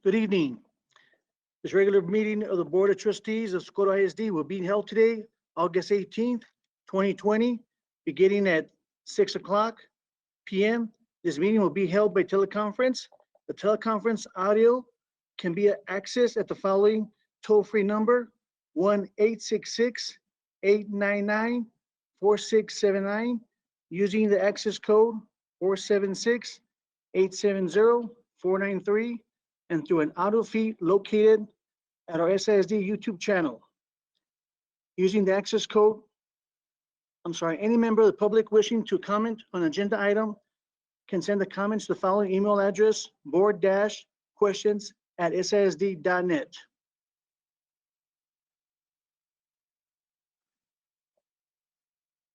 Good evening. This regular meeting of the Board of Trustees of Socorro ISD will be held today, August 18th, 2020, beginning at 6 o'clock p.m. This meeting will be held by teleconference. The teleconference audio can be accessed at the following toll-free number, 1-866-899-4679, using the access code 476-870-493, and through an audio feed located at our SISD YouTube channel. Using the access code, any member of the public wishing to comment on agenda item can send the comments to the following email address, board-questions@sisd.net.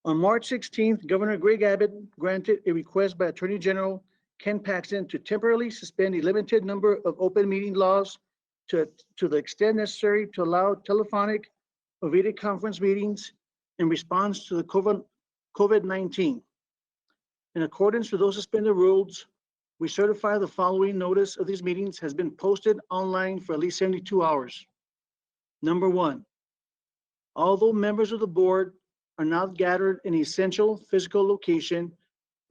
On March 16th, Governor Greg Abbott granted a request by Attorney General Ken Paxton to temporarily suspend a limited number of open meeting laws to the extent necessary to allow telephonic or video conference meetings in response to the COVID-19. In accordance with those suspended rules, we certify the following notice of these meetings has been posted online for at least 72 hours. Number one, although members of the board are not gathered in an essential physical location,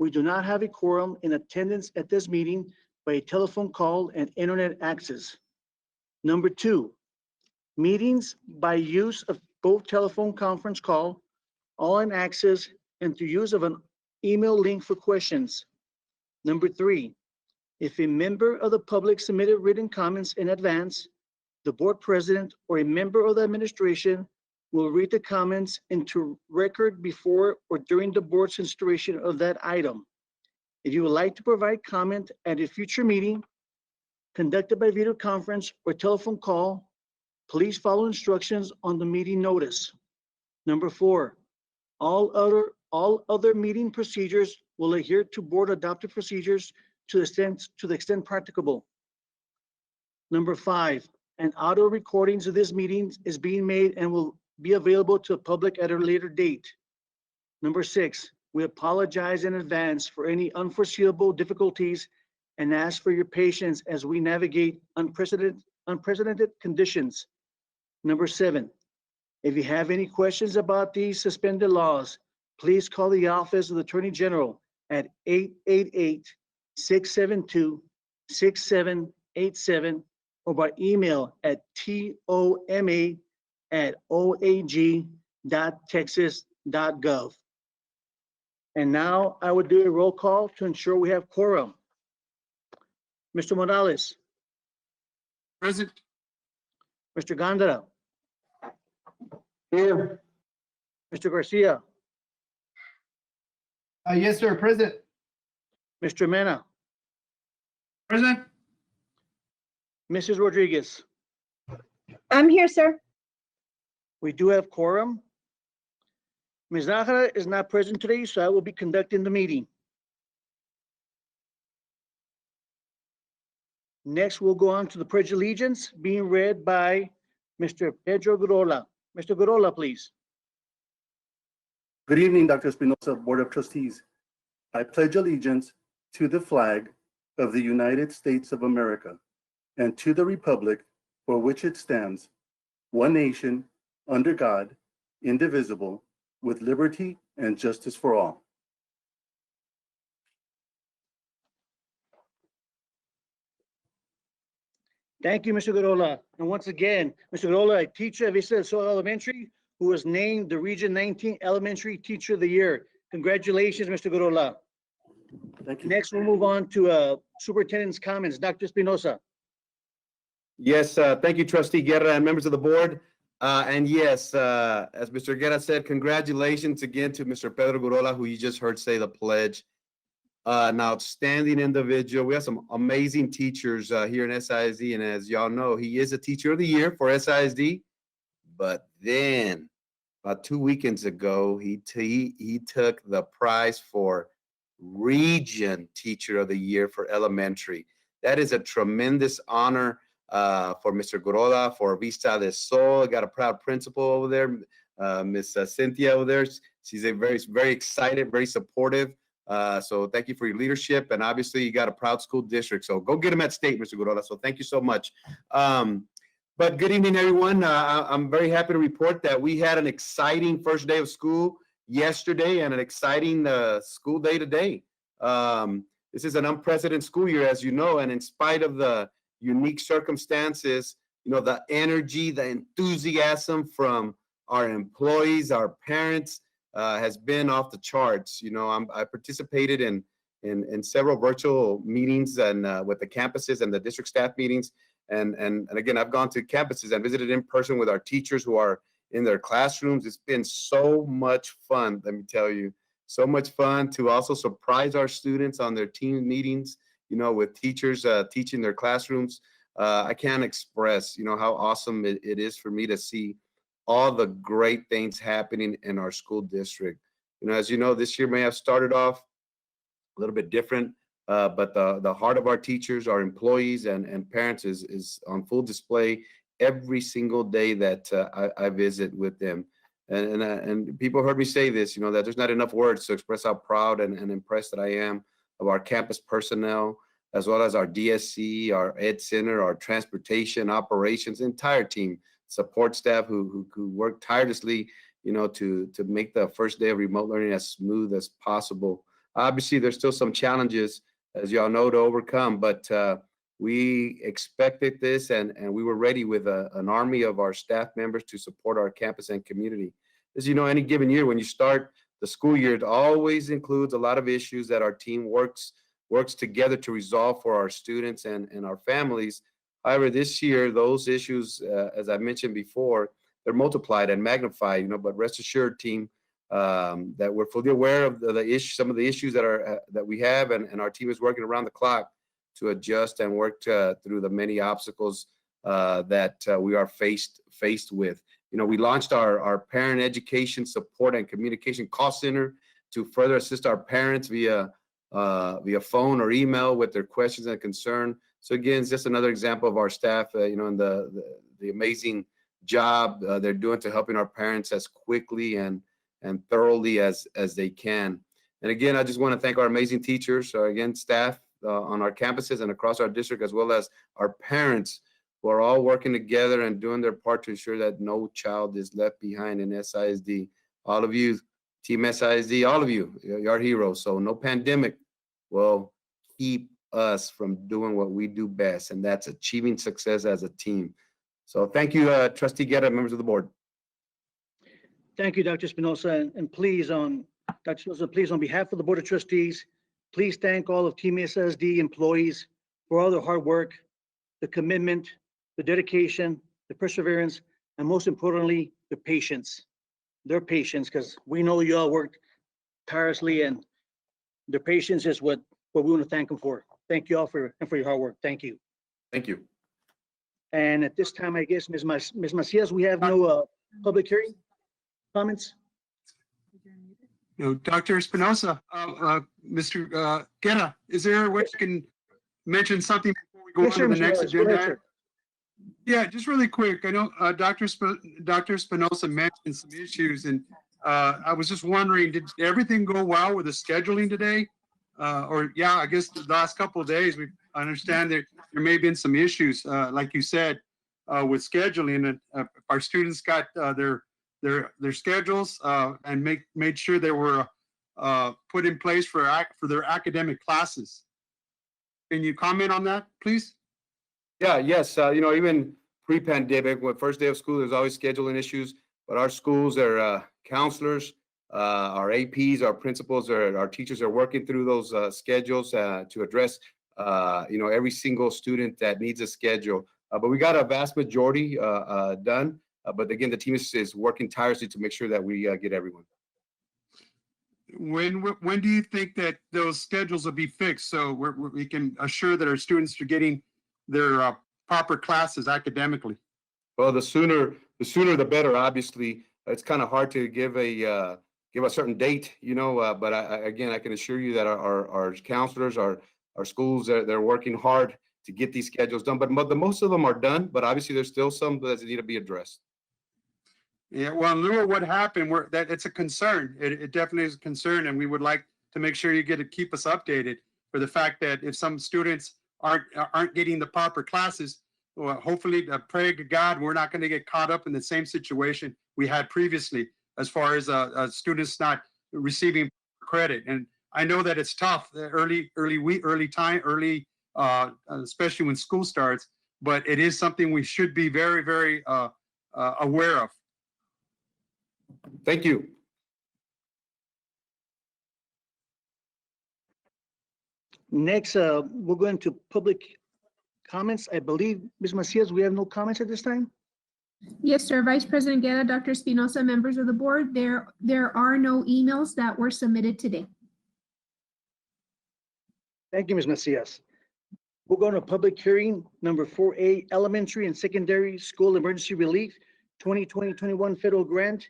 we do not have a quorum in attendance at this meeting by a telephone call and internet access. Number two, meetings by use of both telephone conference call, online access, and through use of an email link for questions. Number three, if a member of the public submitted written comments in advance, the board president or a member of the administration will read the comments into record before or during the board's consideration of that item. If you would like to provide comment at a future meeting conducted by video conference or telephone call, please follow instructions on the meeting notice. Number four, all other meeting procedures will adhere to board adopted procedures to the extent practicable. Number five, an audio recordings of this meeting is being made and will be available to the public at a later date. Number six, we apologize in advance for any unforeseeable difficulties and ask for your patience as we navigate unprecedented conditions. Number seven, if you have any questions about these suspended laws, please call the Office of the Attorney General at 888-672-6787 or by email at toma@oag.texas.gov. And now I would do a roll call to ensure we have quorum. Mr. Morales. Present. Mr. Gondara. Here. Mr. Garcia. Yes, sir. Present. Mr. Mena. Present. Mrs. Rodriguez. I'm here, sir. We do have quorum. Ms. Nájera is not present today, so I will be conducting the meeting. Next, we'll go on to the Pledge of Allegiance being read by Mr. Pedro Gurola. Mr. Gurola, please. Good evening, Dr. Espinosa, Board of Trustees. I pledge allegiance to the flag of the United States of America and to the republic for which it stands, one nation, under God, indivisible, with liberty and justice for all. Thank you, Mr. Gurola. And once again, Mr. Gurola, a teacher at Vista del Sol Elementary, who was named the Region 19 Elementary Teacher of the Year. Congratulations, Mr. Gurola. Thank you. Next, we'll move on to Superintendent's comments. Dr. Espinosa. Yes, thank you, Trustee Guerra and members of the board. And yes, as Mr. Guerra said, congratulations again to Mr. Pedro Gurola, who you just heard say the pledge. An outstanding individual. We have some amazing teachers here in SISD, and as y'all know, he is a Teacher of the Year for SISD. But then, about 2 weekends ago, he took the prize for Region Teacher of the Year for elementary. That is a tremendous honor for Mr. Gurola, for Vista del Sol. Got a proud principal over there, Miss Cynthia over there. She's a very excited, very supportive So thank you for your leadership. And obviously you got a proud school district. So go get them at state, Mr. Gorola. So thank you so much. But good evening, everyone. I'm very happy to report that we had an exciting first day of school yesterday and an exciting school day today. This is an unprecedented school year, as you know, and in spite of the unique circumstances, you know, the energy, the enthusiasm from our employees, our parents, has been off the charts. You know, I participated in several virtual meetings and with the campuses and the district staff meetings. And again, I've gone to campuses and visited in person with our teachers who are in their classrooms. It's been so much fun, let me tell you. So much fun to also surprise our students on their team meetings, you know, with teachers teaching their classrooms. I can't express, you know, how awesome it is for me to see all the great things happening in our school district. You know, as you know, this year may have started off a little bit different, but the heart of our teachers, our employees, and parents is on full display every single day that I visit with them. And people heard me say this, you know, that there's not enough words to express how proud and impressed that I am of our campus personnel, as well as our DSC, our Ed Center, our transportation operations, entire team, support staff who work tirelessly, you know, to make the first day of remote learning as smooth as possible. Obviously, there's still some challenges, as y'all know, to overcome, but we expected this and we were ready with an army of our staff members to support our campus and community. As you know, any given year, when you start the school year, it always includes a lot of issues that our team works together to resolve for our students and our families. However, this year, those issues, as I mentioned before, they're multiplied and magnified, you know, but rest assured, team, that we're fully aware of some of the issues that we have, and our team is working around the clock to adjust and work through the many obstacles that we are faced with. You know, we launched our parent education support and communication call center to further assist our parents via phone or email with their questions and concern. So again, it's just another example of our staff, you know, and the amazing job they're doing to helping our parents as quickly and thoroughly as they can. And again, I just want to thank our amazing teachers, again, staff on our campuses and across our district, as well as our parents who are all working together and doing their part to ensure that no child is left behind in SISD. All of you, Team SISD, all of you, you're heroes. So no pandemic will keep us from doing what we do best, and that's achieving success as a team. So thank you, Trustee Guerra, members of the board. Thank you, Dr. Espinosa, and please, Dr. Espinosa, please, on behalf of the Board of Trustees, please thank all of Team SISD employees for all their hard work, the commitment, the dedication, the perseverance, and most importantly, the patience. Their patience, because we know you all worked tirelessly, and their patience is what we want to thank them for. Thank you all for your hard work. Thank you. Thank you. And at this time, I guess, Ms. Macias, we have no public hearing comments. No, Dr. Espinosa, Mr. Guerra, is there a way you can mention something before we go Yes, on sir, to the Mr. next Velez. Go ahead, agenda? sir. Yeah, just really quick. I know Dr. Espinosa mentioned some issues, and I was just wondering, did everything go well with the scheduling today? Yeah, I guess the last couple of days, I understand there may have been some issues, like you said, with scheduling, and our students got their schedules and made sure they were put in place for their academic classes. Can you comment on that, please? Yeah, yes. You know, even pre-pandemic, when first day of school, there's always scheduling issues, but our schools, their counselors, our APs, our principals, our teachers are working through those schedules to address, you know, every single student that needs a schedule. But we got a vast majority done. But again, the team is working tirelessly to make sure that we get everyone. When do you think that those schedules will be fixed so we can assure that our students are getting their proper classes academically? Well, the sooner the better. Obviously, it's kind of hard to give a certain date, you know. But again, I can assure you that our counselors, our schools, they're working hard to get these schedules done. But most of them are done. But obviously, there's still some that need to be addressed. Yeah, well, in lieu of what happened, that it's a concern. It definitely is a concern, and we would like to make sure you get to keep us updated for the fact that if some students aren't getting the proper classes, well, hopefully, pray to God, we're not going to get caught up in the same situation we had previously as far as students not receiving credit. And I know that it's tough, especially when school starts, but it is something we should be very, very aware of. Thank you. Next, we'll go into public comments. I believe, Ms. Macias, we have no comments at this time? Yes, sir. Vice President Guerra, Dr. Espinosa, members of the board, there are no emails that were submitted today. Thank you, Ms. Macias. We'll go to public hearing number 4A, Elementary and Secondary School Emergency Relief 2020-21 Federal Grant.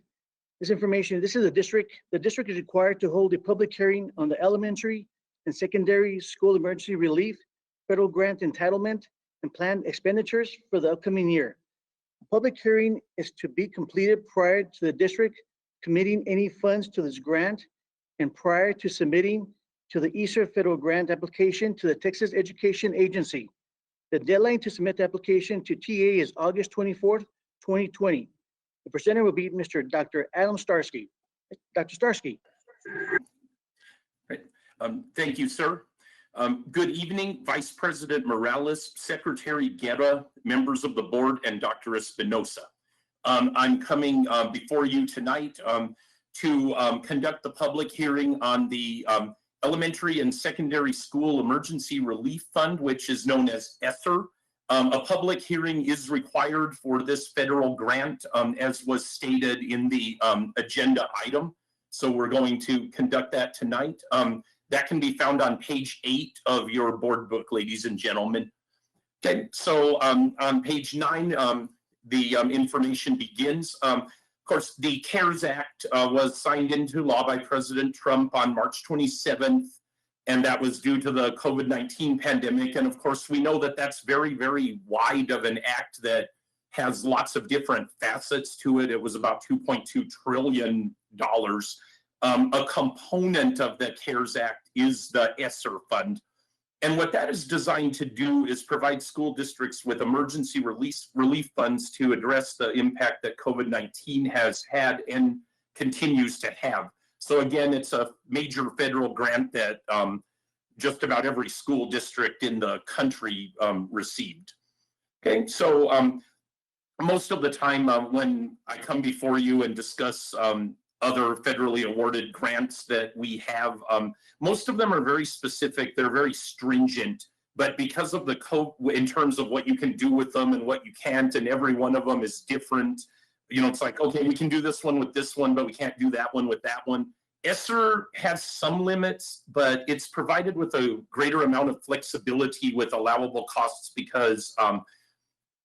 This information, this is a district. The district is required to hold a public hearing on the elementary and secondary school emergency relief, federal grant entitlement, and planned expenditures for the upcoming year. A public hearing is to be completed prior to the district committing any funds to this grant and prior to submitting to the ESSER federal grant application to the Texas Education Agency. The deadline to submit the application to TA is August 24th, 2020. The presenter will be Mr. Dr. Adam Starsky. Dr. Starsky. Thank you, sir. Good evening, Vice President Morales, Secretary Guerra, members of the board, and Dr. Espinosa. I'm coming before you tonight to conduct the public hearing on the Elementary and Secondary School Emergency Relief Fund, which is known as ESSER. A public hearing is required for this federal grant, as was stated in the agenda item. So we're going to conduct that tonight. That can be found on page 8 of your board book, ladies and gentlemen. Okay, so on page 9, the information begins. Of course, the CARES Act was signed into law by President Trump on March 27th, and that was due to the COVID-19 pandemic. And of course, we know that that's very, very wide of an act that has lots of different facets to it. It was about $2.2 trillion. A component of the CARES Act is the ESSER fund. And what that is designed to do is provide school districts with emergency relief funds to address the impact that COVID-19 has had and continues to have. So again, it's a major federal grant that just about every school district in the country received. Okay, so most of the time when I come before you and discuss other federally awarded grants that we have, most of them are very specific, they're very stringent, but because of the code in terms of what you can do with them and what you can't, and every one of them is different. You know, it's like, okay, we can do this one with this one, but we can't do that one with that one. ESSER has some limits, but it's provided with a greater amount of flexibility with allowable costs because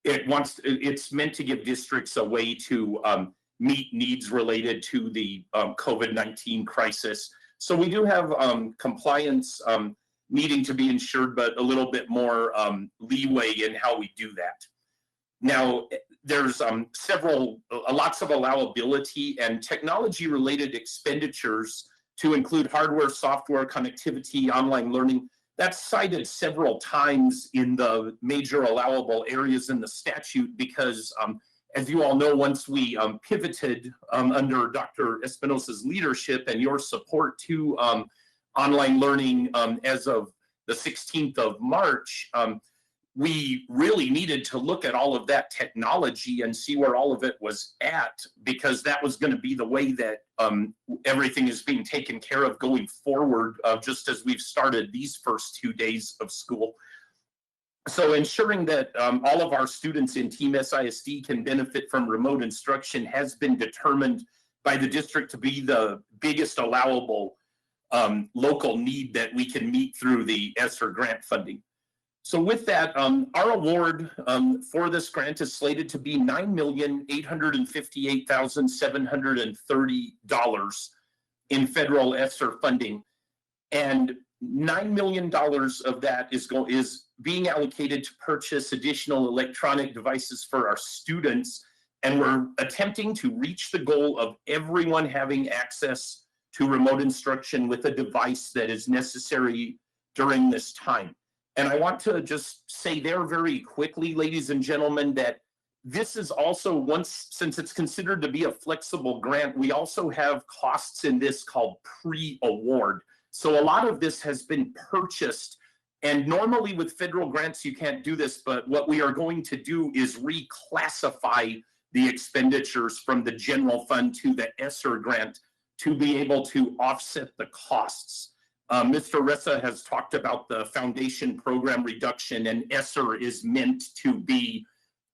it's meant to give districts a way to meet needs related to the COVID-19 crisis. So we do have compliance needing to be ensured, but a little bit more leeway in how we do that. Now, there's lots of allowability and technology-related expenditures to include hardware, software, connectivity, online learning. That's cited several times in the major allowable areas in the statute because as you all know, once we pivoted under Dr. Espinosa's leadership and your support to online learning as of the 16th of March, we really needed to look at all of that technology and see where all of it was at, because that was going to be the way that everything is being taken care of going forward, just as we've started these first 2 days of school. So ensuring that all of our students in Team SISD can benefit from remote instruction has been determined by the district to be the biggest allowable local need that we can meet through the ESSER grant funding. So with that, our award for this grant is slated to be $9,858,730 in federal ESSER funding. And $9 million of that is being allocated to purchase additional electronic devices for our students. And we're attempting to reach the goal of everyone having access to remote instruction with a device that is necessary during this time. And I want to just say there very quickly, ladies and gentlemen, that this is also since it's considered to be a flexible grant, we also have costs in this called pre-award. So a lot of this has been purchased, and normally with federal grants, you can't do this, but what we are going to do is reclassify the expenditures from the general fund to the ESSER grant to be able to offset the costs. Mr. Ressa has talked about the foundation program reduction, and ESSER is meant to be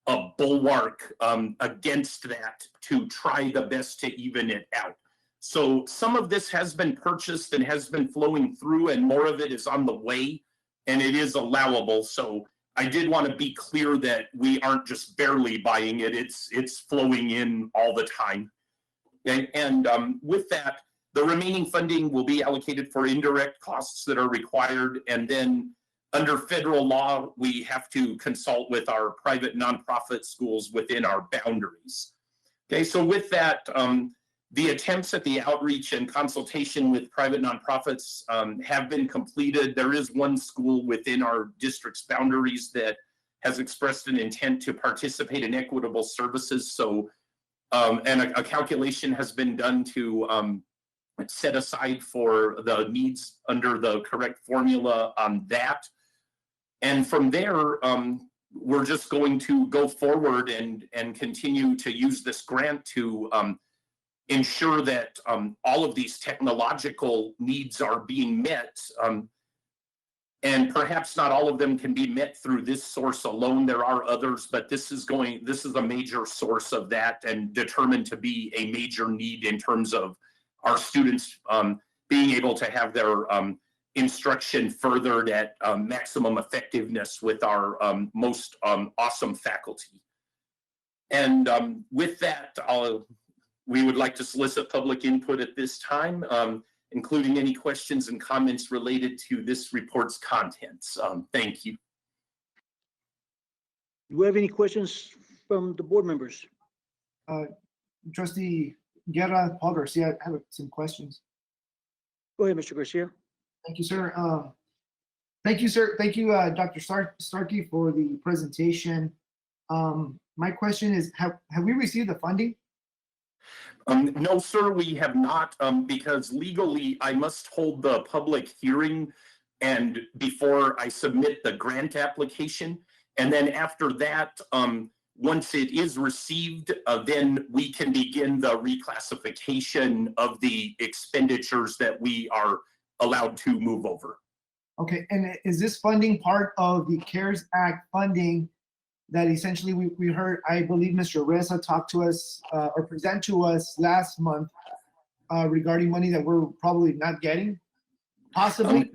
a bulwark against that to try the best to even it out. So some of this has been purchased and has been flowing through, and more of it is on the way, and it is allowable. So I did want to be clear that we aren't just barely buying it, it's flowing in all the time. And with that, the remaining funding will be allocated for indirect costs that are required, and then under federal law, we have to consult with our private nonprofit schools within our boundaries. Okay, so with that, the attempts at the outreach and consultation with private nonprofits have been completed. There is one school within our district's boundaries that has expressed an intent to participate in equitable services. So, and a calculation has been done to set aside for the needs under the correct formula on that. And from there, we're just going to go forward and continue to use this grant to ensure that all of these technological needs are being met. And perhaps not all of them can be met through this source alone. There are others, but this is a major source of that and determined to be a major need in terms of our students being able to have their instruction furthered at maximum effectiveness with our most awesome faculty. And with that, we would like to solicit public input at this time, including any questions and comments related to this report's contents. Thank you. Do we have any questions from the board members? Trustee Guerra, Paul Garcia, I have some questions. Go ahead, Mr. Garcia. Thank you, sir. Thank you, sir. Thank you, Dr. Starkey, for the presentation. My question is, have we received the funding? No, sir, we have not, because legally I must hold the public hearing and before I submit the grant application. And then after that, once it is received, then we can begin the reclassification of the expenditures that we are allowed to move over. Okay, and is this funding part of the CARES Act funding that essentially we heard, I believe Mr. Reza talked to us or present to us last month regarding money that we're probably not getting, possibly?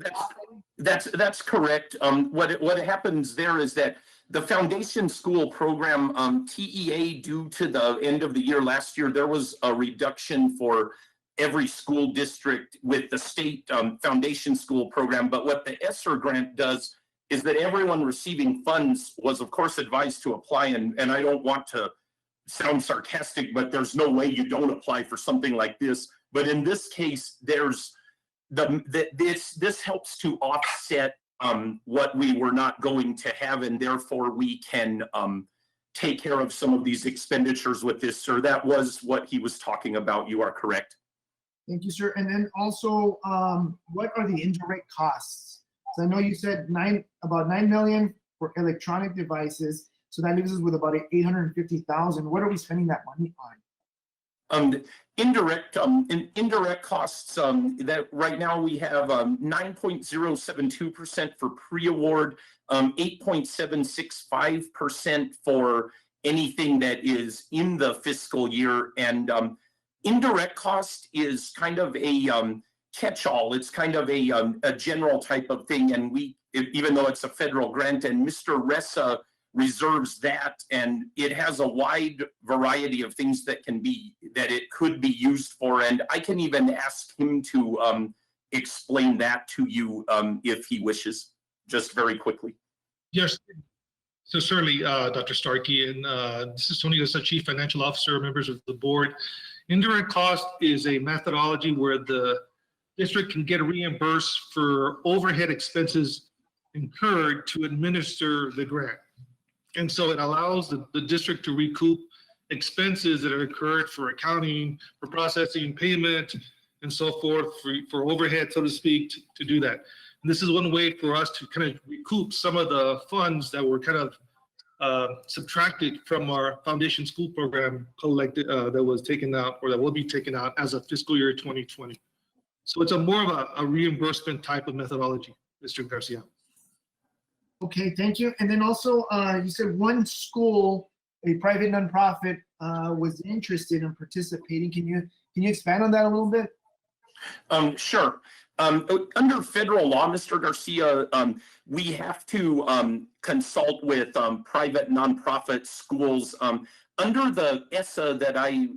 That's correct. What happens there is that the foundation school program, TEA, due to the end of the year last year, there was a reduction for every school district with the state foundation school program. But what the ESSER grant does is that everyone receiving funds was, of course, advised to apply. And I don't want to sound sarcastic, but there's no way you don't apply for something like this. But in this case, there's this helps to offset what we were not going to have, and therefore we can take care of some of these expenditures with this, sir. That was what he was talking about. You are correct. Thank you, sir. And then also, what are the indirect costs? So I know you said about 9 million for electronic devices. So that leaves us with about 850,000. What are we spending that money on? Indirect costs, that right now we have 9.072% for pre-award, 8.765% for anything that is in the fiscal year. And indirect cost is kind of a catch-all. It's kind of a general type of thing. And even though it's a federal grant, and Mr. Ressa reserves that, and it has a wide variety of things that it could be used for. And I can even ask him to explain that to you if he wishes, just very quickly. Yes, so certainly, Dr. Starkey, and this is Tony, as the Chief Financial Officer, members of the board. Indirect cost is a methodology where the district can get reimbursed for overhead expenses incurred to administer the grant. And so it allows the district to recoup expenses that are incurred for accounting, for processing, payment, and so forth, for overhead, so to speak, to do that. And this is one way for us to kind of recoup some of the funds that were kind of subtracted from our foundation school program collected, that was taken out, or that will be taken out as of fiscal year 2020. So it's a more of a reimbursement type of methodology, Mr. Garcia. Okay, thank you. And then also, you said one school, a private nonprofit, was interested in participating. Can you expand on that a little bit? Sure. Under federal law, Mr. Garcia, we have to consult with private nonprofit schools. Under the ESSA that I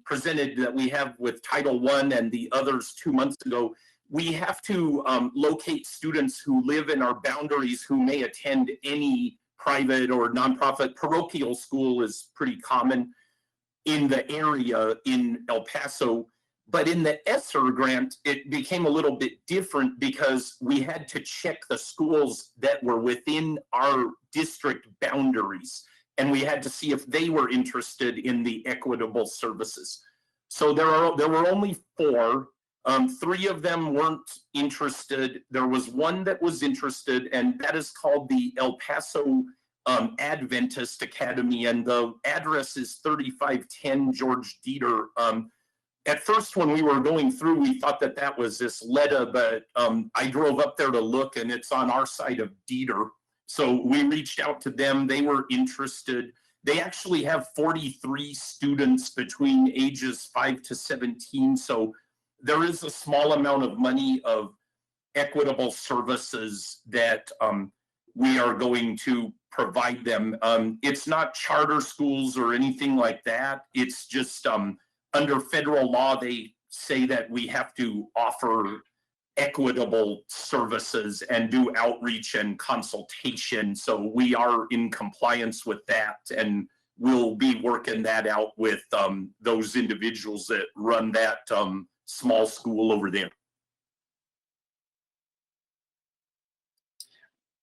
presented that we have with Title I and the others 2 months ago, we have to locate students who live in our boundaries who may attend any private or nonprofit. Parochial school is pretty common in the area in El Paso. But in the ESSER grant, it became a little bit different because we had to check the schools that were within our district boundaries. And we had to see if they were interested in the equitable services. So there were only 4. 3 of them weren't interested. There was one that was interested, and that is called the El Paso Adventist Academy. And the address is 3510 George Dieter. At first, when we were going through, we thought that that was this Letta, but I drove up there to look, and it's on our side of Dieter. So we reached out to them. They were interested. They actually have 43 students between ages 5 to 17. So there is a small amount of money of equitable services that we are going to provide them. It's not charter schools or anything like that. It's just under federal law, they say that we have to offer equitable services and do outreach and consultation. So we are in compliance with that, and we'll be working that out with those individuals that run that small school over there.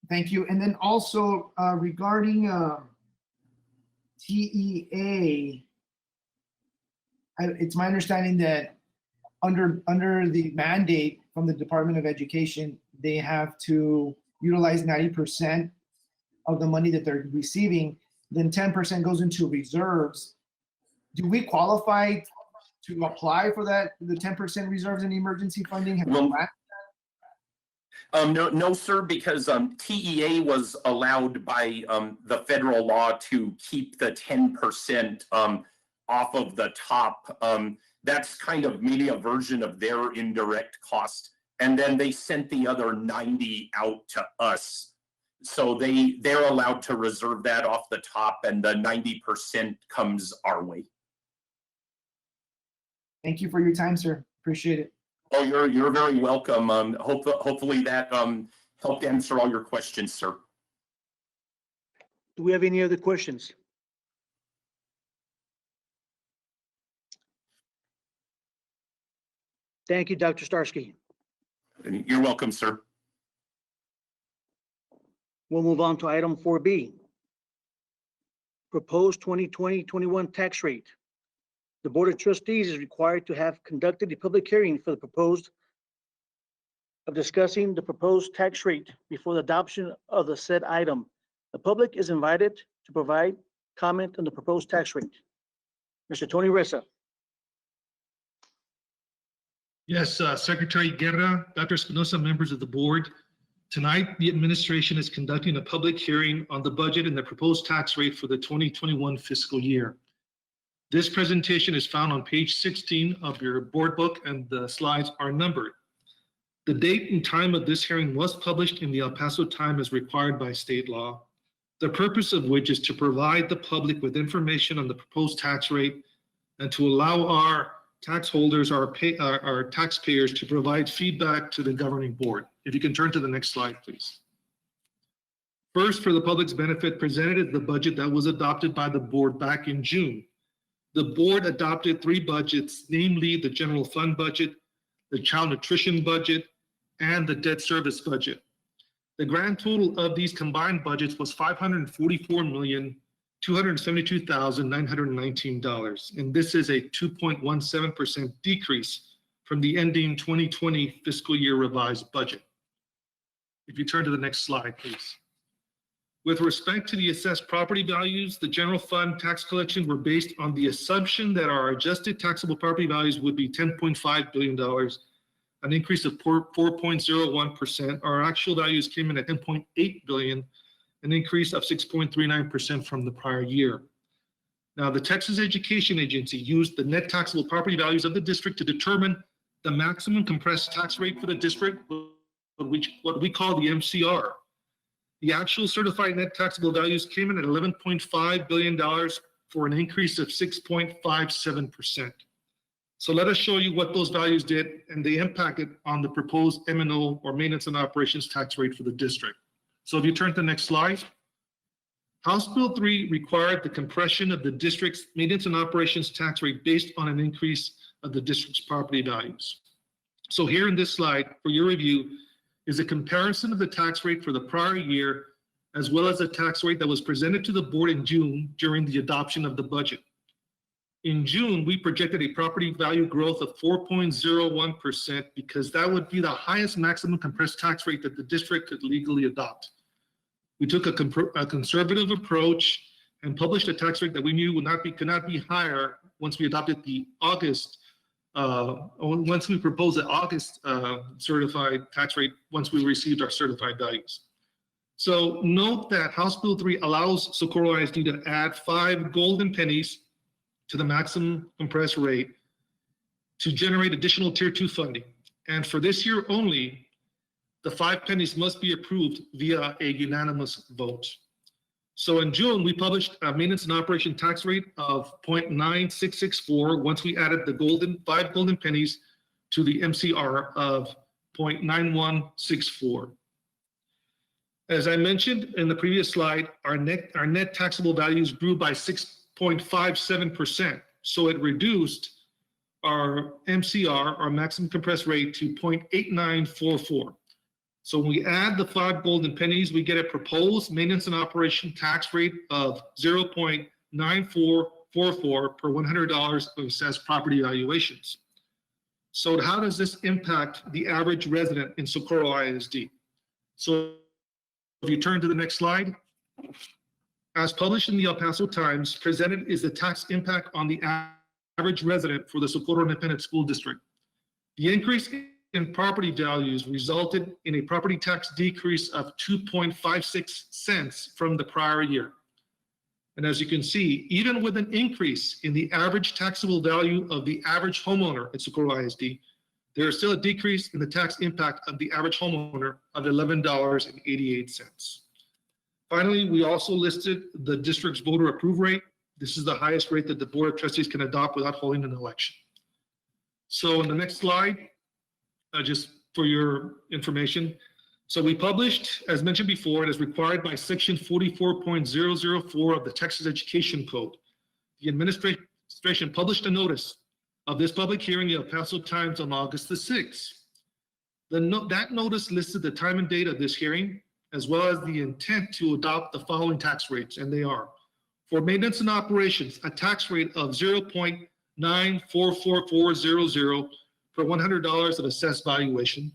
Thank you. And then also regarding TEA, it's my understanding that under the mandate from the Department of Education, they have to utilize 90% of the money that they're receiving. Then 10% goes into reserves. Do we qualify to apply for that, the 10% reserves in emergency funding? Have you No, sir, because TEA was allowed by the federal law to keep the 10% off of the top. That's kind of maybe a version of their indirect cost. And then they sent the other 90 out to us. So they're allowed to reserve that off the top, and the 90% comes our way. Thank you for your time, sir. Appreciate it. Oh, you're very welcome. Hopefully that helped answer all your questions, sir. Do we have any other questions? Thank you, Dr. Starsky. You're welcome, sir. We'll move on to item 4B. Proposed 2020-21 tax rate. The Board of Trustees is required to have conducted a public hearing for the proposed of discussing the proposed tax rate before the adoption of the said item. The public is invited to provide comment on the proposed tax rate. Mr. Tony Ressa. Yes, Secretary Guerra, Dr. Espinosa, members of the board. Tonight, the administration is conducting a public hearing on the budget and the proposed tax rate for the 2021 fiscal year. This presentation is found on page 16 of your board book, and the slides are numbered. The date and time of this hearing was published in the El Paso Times as required by state law, the purpose of which is to provide the public with information on the proposed tax rate and to allow our tax holders, our taxpayers, to provide feedback to the governing board. If you can turn to the next slide, please. First, for the public's benefit, presented is the budget that was adopted by the board back in June. the board adopted 3 budgets, namely the general fund budget, the child nutrition budget, and the debt service budget. The grand total of these combined budgets was $544,272,919, and this is a 2.17% decrease from the ending 2020 fiscal year revised budget. If you turn to the next slide, please. With respect to the assessed property values, the general fund tax collections were based on the assumption that our adjusted taxable property values would be $10.5 billion, an increase of 4.01%. Our actual values came in at $10.8 billion, an increase of 6.39% from the prior year. Now, the Texas Education Agency used the net taxable property values of the district to determine the maximum compressed tax rate for the district, what we call the MCR. The actual certified net taxable values came in at $11.5 billion for an increase of 6.57%. So let us show you what those values did and they impacted on the proposed M&O or maintenance and operations tax rate for the district. So if you turn to the next slide, House Bill 3 required the compression of the district's maintenance and operations tax rate based on an increase of the district's property values. So here in this slide, for your review, is a comparison of the tax rate for the prior year, as well as the tax rate that was presented to the board in June during the adoption of the budget. In June, we projected a property value growth of 4.01% because that would be the highest maximum compressed tax rate that the district could legally adopt. We took a conservative approach and published a tax rate that we knew could not be higher once we adopted the once we proposed the August certified tax rate, once we received our certified values. So note that House Bill 3 allows Socorro ISD to add 5 golden pennies to the maximum compressed rate to generate additional Tier 2 funding. And for this year only, the 5 pennies must be approved via a unanimous vote. So in June, we published a maintenance and operation tax rate of 0.9664 once we added the 5 golden pennies to the MCR of 0.9164. As I mentioned in the previous slide, our net taxable values grew by 6.57%. So it reduced our MCR, our maximum compressed rate, to 0.8944. So when we add the 5 golden pennies, we get a proposed maintenance and operation tax rate of 0.9444 per $100 of assessed property valuations. So how does this impact the average resident in Socorro ISD? So if you turn to the next slide, as published in the El Paso Times, presented is the tax impact on the average resident for the Socorro Independent School District. The increase in property values resulted in a property tax decrease of 2.56 cents from the prior year. And as you can see, even with an increase in the average taxable value of the average homeowner at Socorro ISD, there is still a decrease in the tax impact of the average homeowner of $11.88. Finally, we also listed the district's voter approve rate. This is the highest rate that the Board of Trustees can adopt without holding an election. So in the next slide, just for your information. So we published, as mentioned before, and as required by section 44.004 of the Texas Education Code. The administration published a notice of this public hearing in the El Paso Times on August the 6th. That notice listed the time and date of this hearing, as well as the intent to adopt the following tax rates, and they are: for maintenance and operations, a tax rate of 0.944400 for $100 of assessed valuation.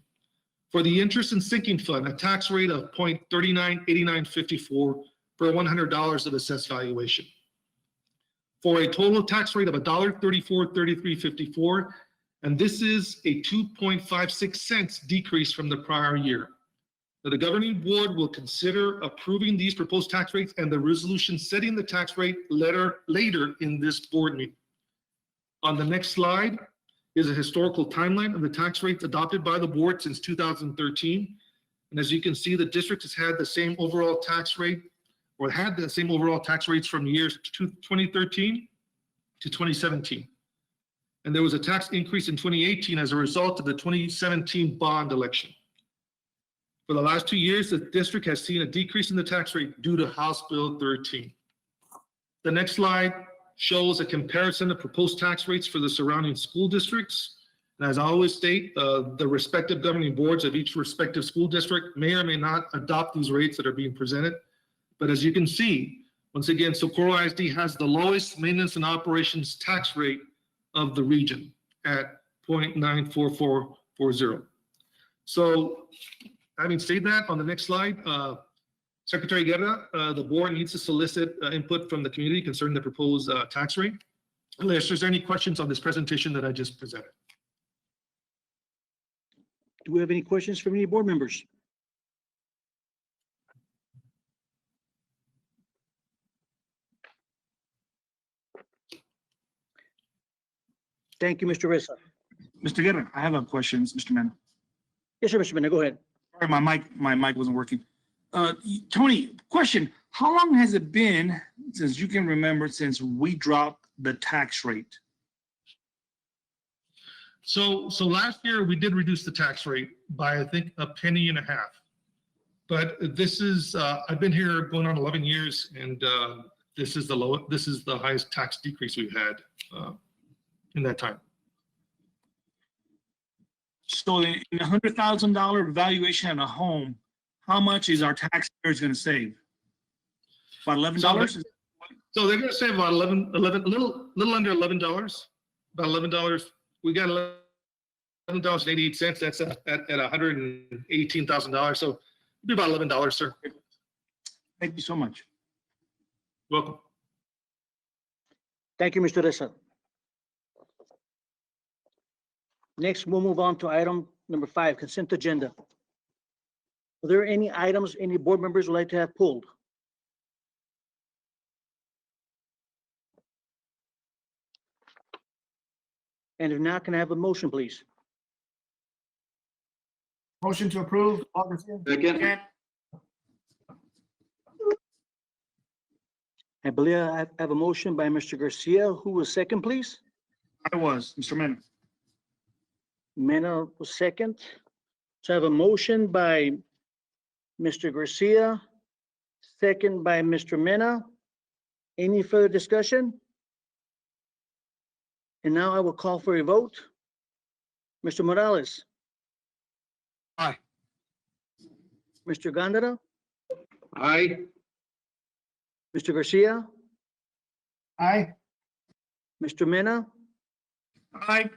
For the interest and sinking fund, a tax rate of 0.398954 for $100 of assessed valuation. For a total tax rate of $1.343354, and this is a 2.56 cents decrease from the prior year. Now, the governing board will consider approving these proposed tax rates and the resolution setting the tax rate later in this board meeting. On the next slide is a historical timeline of the tax rates adopted by the board since 2013. And as you can see, the district has had the same overall tax rate, or had the same overall tax rates from years 2013 to 2017. And there was a tax increase in 2018 as a result of the 2017 bond election. For the last 2 years, the district has seen a decrease in the tax rate due to House Bill 13. The next slide shows a comparison of proposed tax rates for the surrounding school districts. And as I always state, the respective governing boards of each respective school district may or may not adopt these rates that are being presented. But as you can see, once again, Socorro ISD has the lowest maintenance and operations tax rate of the region at 0.94440. So having said that, on the next slide, Secretary Guerra, the board needs to solicit input from the community concerning the proposed tax rate. Unless there's any questions on this presentation that I just presented. Do we have any questions from any board members? Thank you, Mr. Ressa. Mr. Guerra, I have a question, Mr. Mena. Yes, sir, Mr. Mena, go ahead. Sorry, my mic wasn't working. Tony, question, how long has it been since you can remember since we dropped the tax rate? So last year we did reduce the tax rate by, I think, a penny and a half. But this is, I've been here going on 11 years, and this is the highest tax decrease we've had in that time. So in $100,000 valuation of a home, how much is our taxpayers going to save? About $11? So they're going to save about little under $11, about $11. We got $11.88. That's at $118,000. So it'd be about $11, sir. Thank you so much. Welcome. Thank you, Mr. Ressa. Next, we'll move on to item number 5, consent agenda. Are there any items any board members would like to have pulled? And if not, can I have a motion, please? Motion to approve. Paul Garcia. Second. I believe I have a motion by Mr. Garcia. Who was second, please? I was, Mr. Mena. Mena was second. So I have a motion by Mr. Garcia, second by Mr. Mena. Any further discussion? And now I will call for a vote. Mr. Morales. Aye. Mr. Gondara, Aye. Mr. Garcia, Aye. Mr. Mena, Aye.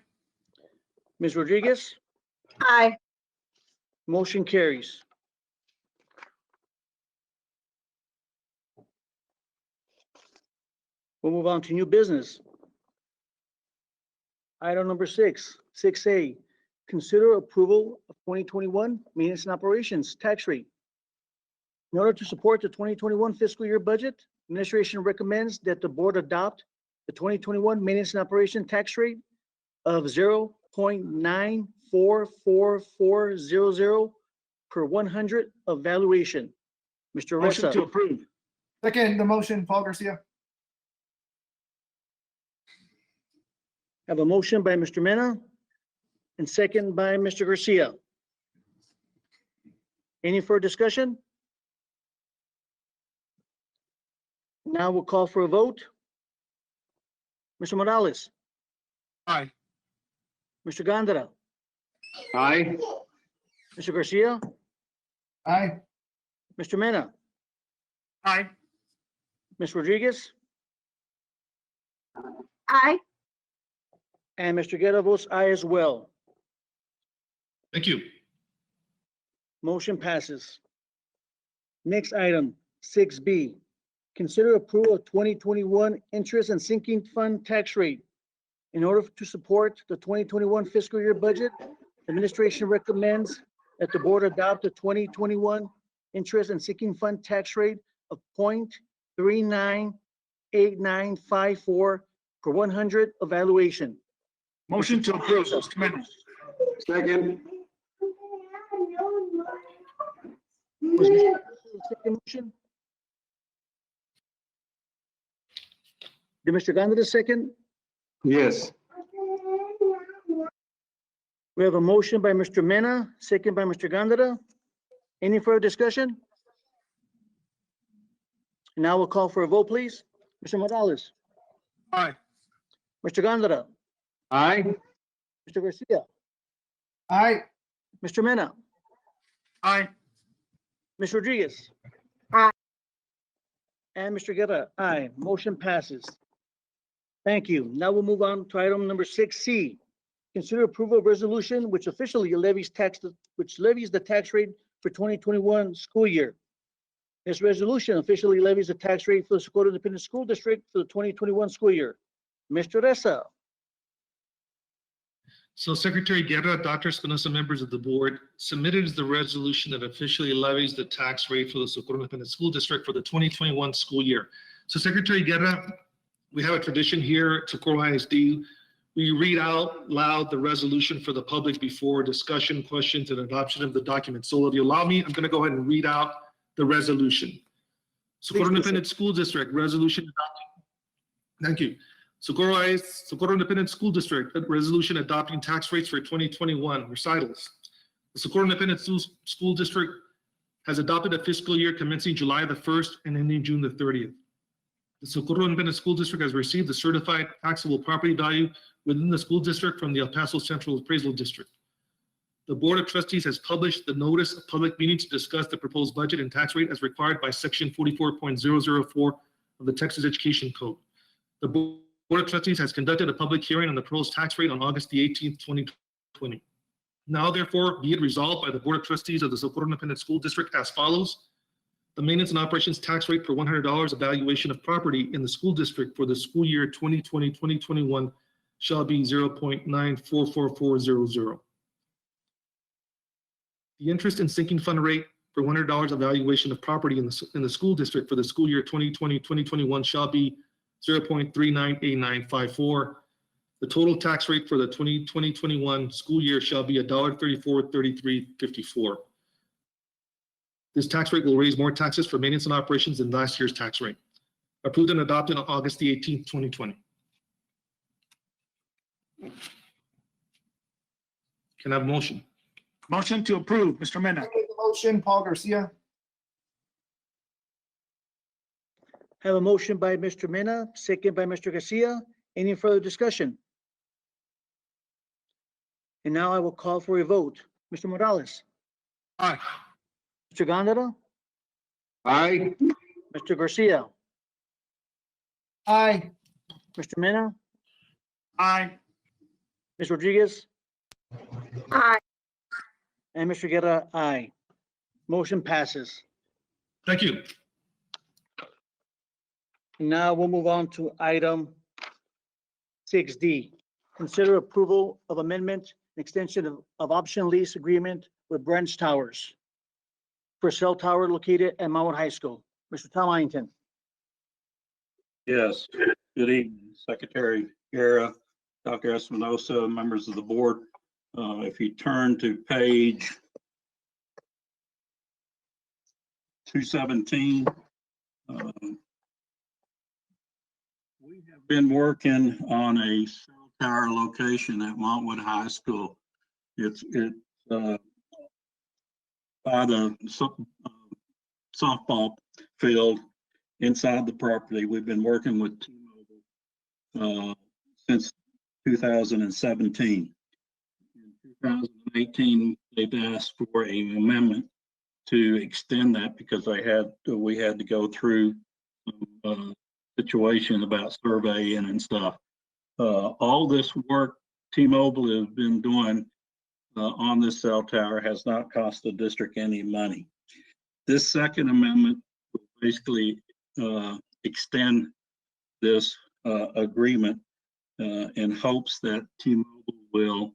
Ms. Rodriguez, Aye. motion carries. We'll move on to new business. Item number 6A, consider approval of 2021 maintenance and operations tax rate. In order to support the 2021 fiscal year budget, administration recommends that the board adopt the 2021 maintenance and operation tax rate of 0.944400 per 100 of valuation. Mr. Motion to Ressa, approve. Second, the motion, Paul Garcia. have a motion by Mr. Mena and second by Mr. Garcia. Any further discussion? Now we'll call for a vote. Mr. Morales, Aye. Mr. Gondara, Aye. Mr. Garcia, Aye. Mr. Mena, Aye. Ms. Rodriguez, Aye. and Mr. Guerra votes aye as well. Thank you. Motion passes. Next item, 6B, consider approval of 2021 interest and sinking fund tax rate. In order to support the 2021 fiscal year budget, administration recommends that the board adopt the 2021 interest and sinking fund tax rate of 0.398954 per 100 evaluation. Motion to approve, Mr. Mena. Second. Was Mr. the second motion? Did Mr. Gondar second? Yes. We have a motion by Mr. Mena, second by Mr. Gondara. Any further discussion? Now we'll call for a vote, please. Mr. Morales, Aye. Mr. Gondara, Aye. Mr. Garcia, Aye. Mr. Mena, Aye. Ms. Rodriguez. Aye. And Mr. Guerra, aye. Motion passes. Thank you. Now we'll move on to item number 6C. Consider approval of resolution which officially levies the tax rate for 2021 school year. This resolution officially levies the tax rate for the Socorro Independent School District for the 2021 school year. Mr. Ressa. So Secretary Guerra, Dr. Espinosa, members of the board, submitted the resolution that officially levies the tax rate for the Socorro Independent School District for the 2021 school year. So Secretary Guerra, we have a tradition here at Socorro ISD. We read out loud the resolution for the public before discussion, questions, and adoption of the document. So if you allow me, I'm going to go ahead and read out the resolution. Socorro Please do so. Independent School District resolution adopting. Thank you. Socorro Independent School District resolution adopting tax rates for 2021 recitals. The Socorro Independent School District has adopted a fiscal year commencing July the 1st and ending June the 30th. The Socorro Independent School District has received the certified taxable property value within the school district from the El Paso Central Appraisal District. The Board of Trustees has published the notice of public meeting to discuss the proposed budget and tax rate as required by Section 44.004 of the Texas Education Code. The Board of Trustees has conducted a public hearing on the proposed tax rate on August the 18th, 2020. Now therefore be it resolved by the Board of Trustees of the Socorro Independent School District as follows. The maintenance and operations tax rate per $100 evaluation of property in the school district for the school year 2020-2021 shall be 0.944400. The interest and sinking fund rate for $100 evaluation of property in the school district for the school year 2020-2021 shall be 0.398954. The total tax rate for the 2020-21 school year shall be $1.343354. This tax rate will raise more taxes for maintenance and operations than last year's tax rate. Approved and adopted on August the 18th, 2020. Can I have a motion? Motion to approve, Mr. Mena. Second the motion, Paul Garcia. Have a motion by Mr. Mena, second by Mr. Garcia. Any further discussion? And now I will call for a vote. Mr. Morales, Aye. Mr. Gondara, Aye. Mr. Garcia, Aye. Mr. Mena, Aye. Ms. Rodriguez, Aye. and Mr. Guerra, aye. Motion passes. Thank you. Now we'll move on to item 6D. Consider approval of amendment and extension of option lease agreement with Branch Towers for cell tower located at Mount High School. Mr. Tom Ianton. Yes, good evening, Secretary Guerra, Dr. Espinosa, members of the board. If you turn to page 217, we have been working on a cell tower location at Montwood High School. It's by the softball field inside the property. We've been working with T-Mobile since 2017. In 2018, they've asked for an amendment to extend that because we had to go through some situation about surveying and stuff. All this work T-Mobile has been doing on this cell tower has not cost the district any money. This second amendment will basically extend this agreement in hopes that T-Mobile will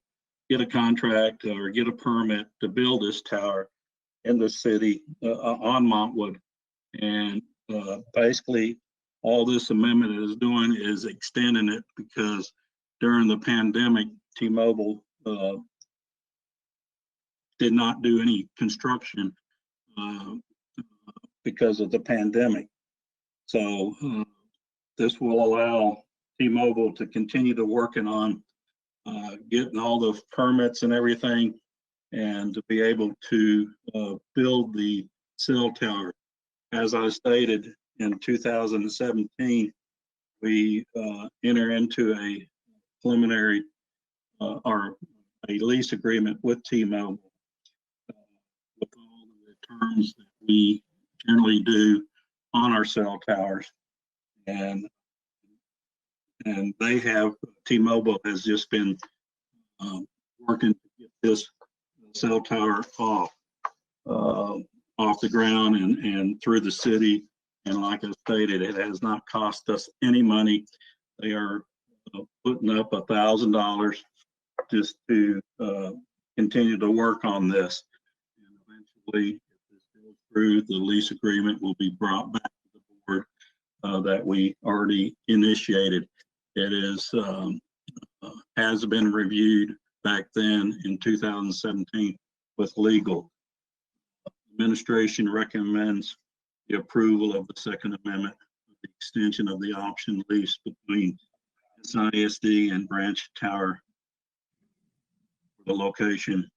get a contract or get a permit to build this tower in the city on Montwood. And basically, all this amendment is doing is extending it because during the pandemic, T-Mobile did not do any construction because of the pandemic. So this will allow T-Mobile to continue to working on getting all the permits and everything and to be able to build the cell tower. As I stated in 2017, we enter into a preliminary or a lease agreement with T-Mobile with all of the terms that we generally do on our cell towers. And they have, T-Mobile has just been working to get this cell tower off the ground and through the city. And like I stated, it has not cost us any money. They are putting up $1,000 just to continue to work on this. And eventually, if this goes through, the lease agreement will be brought back to the board that we already initiated. It is has been reviewed back then in 2017 with legal. Administration recommends the approval of the Second Amendment, the extension of the option lease between SISD and Branch Tower for the location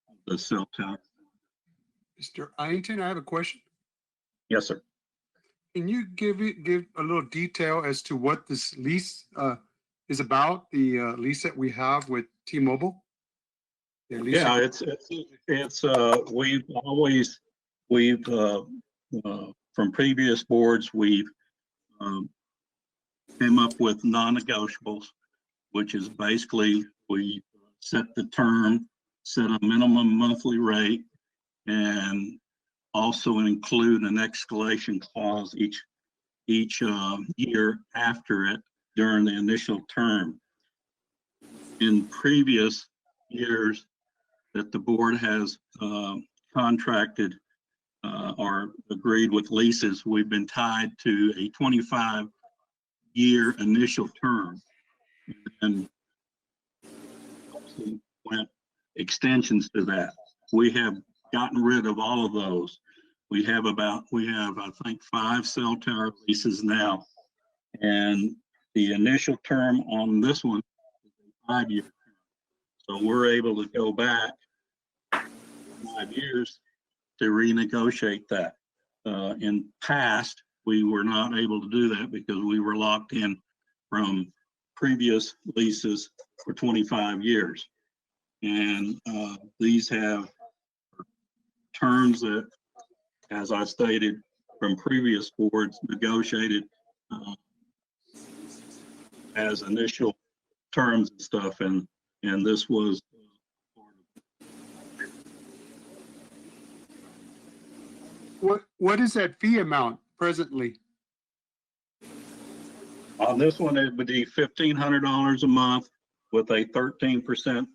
of the cell tower. Mr. Ianton, I have a question. Yes, sir. Can you give a little detail as to what this lease is about, the lease that we have with T-Mobile? The lease Yeah, agreement? it's we've from previous boards, we've came up with non-negotiables, which is basically we set the term, set a minimum monthly rate, and also include an escalation clause each year after it during the initial term. In previous years that the board has contracted or agreed with leases, we've been tied to a 25-year initial term, and went extensions to that. We have gotten rid of all of those. We have I think 5 cell tower leases now, and the initial term on this one is a 5-year term. So we're able to go back 5 years to renegotiate that. In past, we were not able to do that because we were locked in from previous leases for 25 years. And these have terms that, as I stated, from previous boards negotiated as initial terms and stuff, and this was What is that fee amount presently? on this one. It would be $1,500 a month with a 13%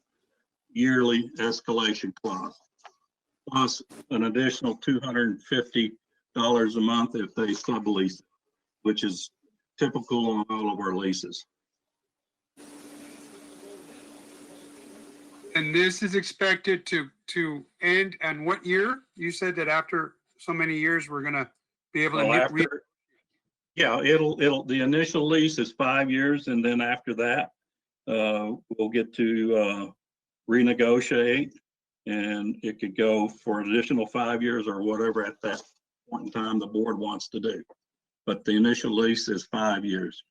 yearly escalation clause, plus an additional $250 a month if they sublease, which is typical on all of our leases. And this is expected to end and what year? You said that after so many years, we're gonna be able to Well, hit. yeah, the initial lease is 5 years, and then after that, we'll get to renegotiate, and it could go for an additional 5 years or whatever at that point in time the board wants to do. But the initial lease is 5 years.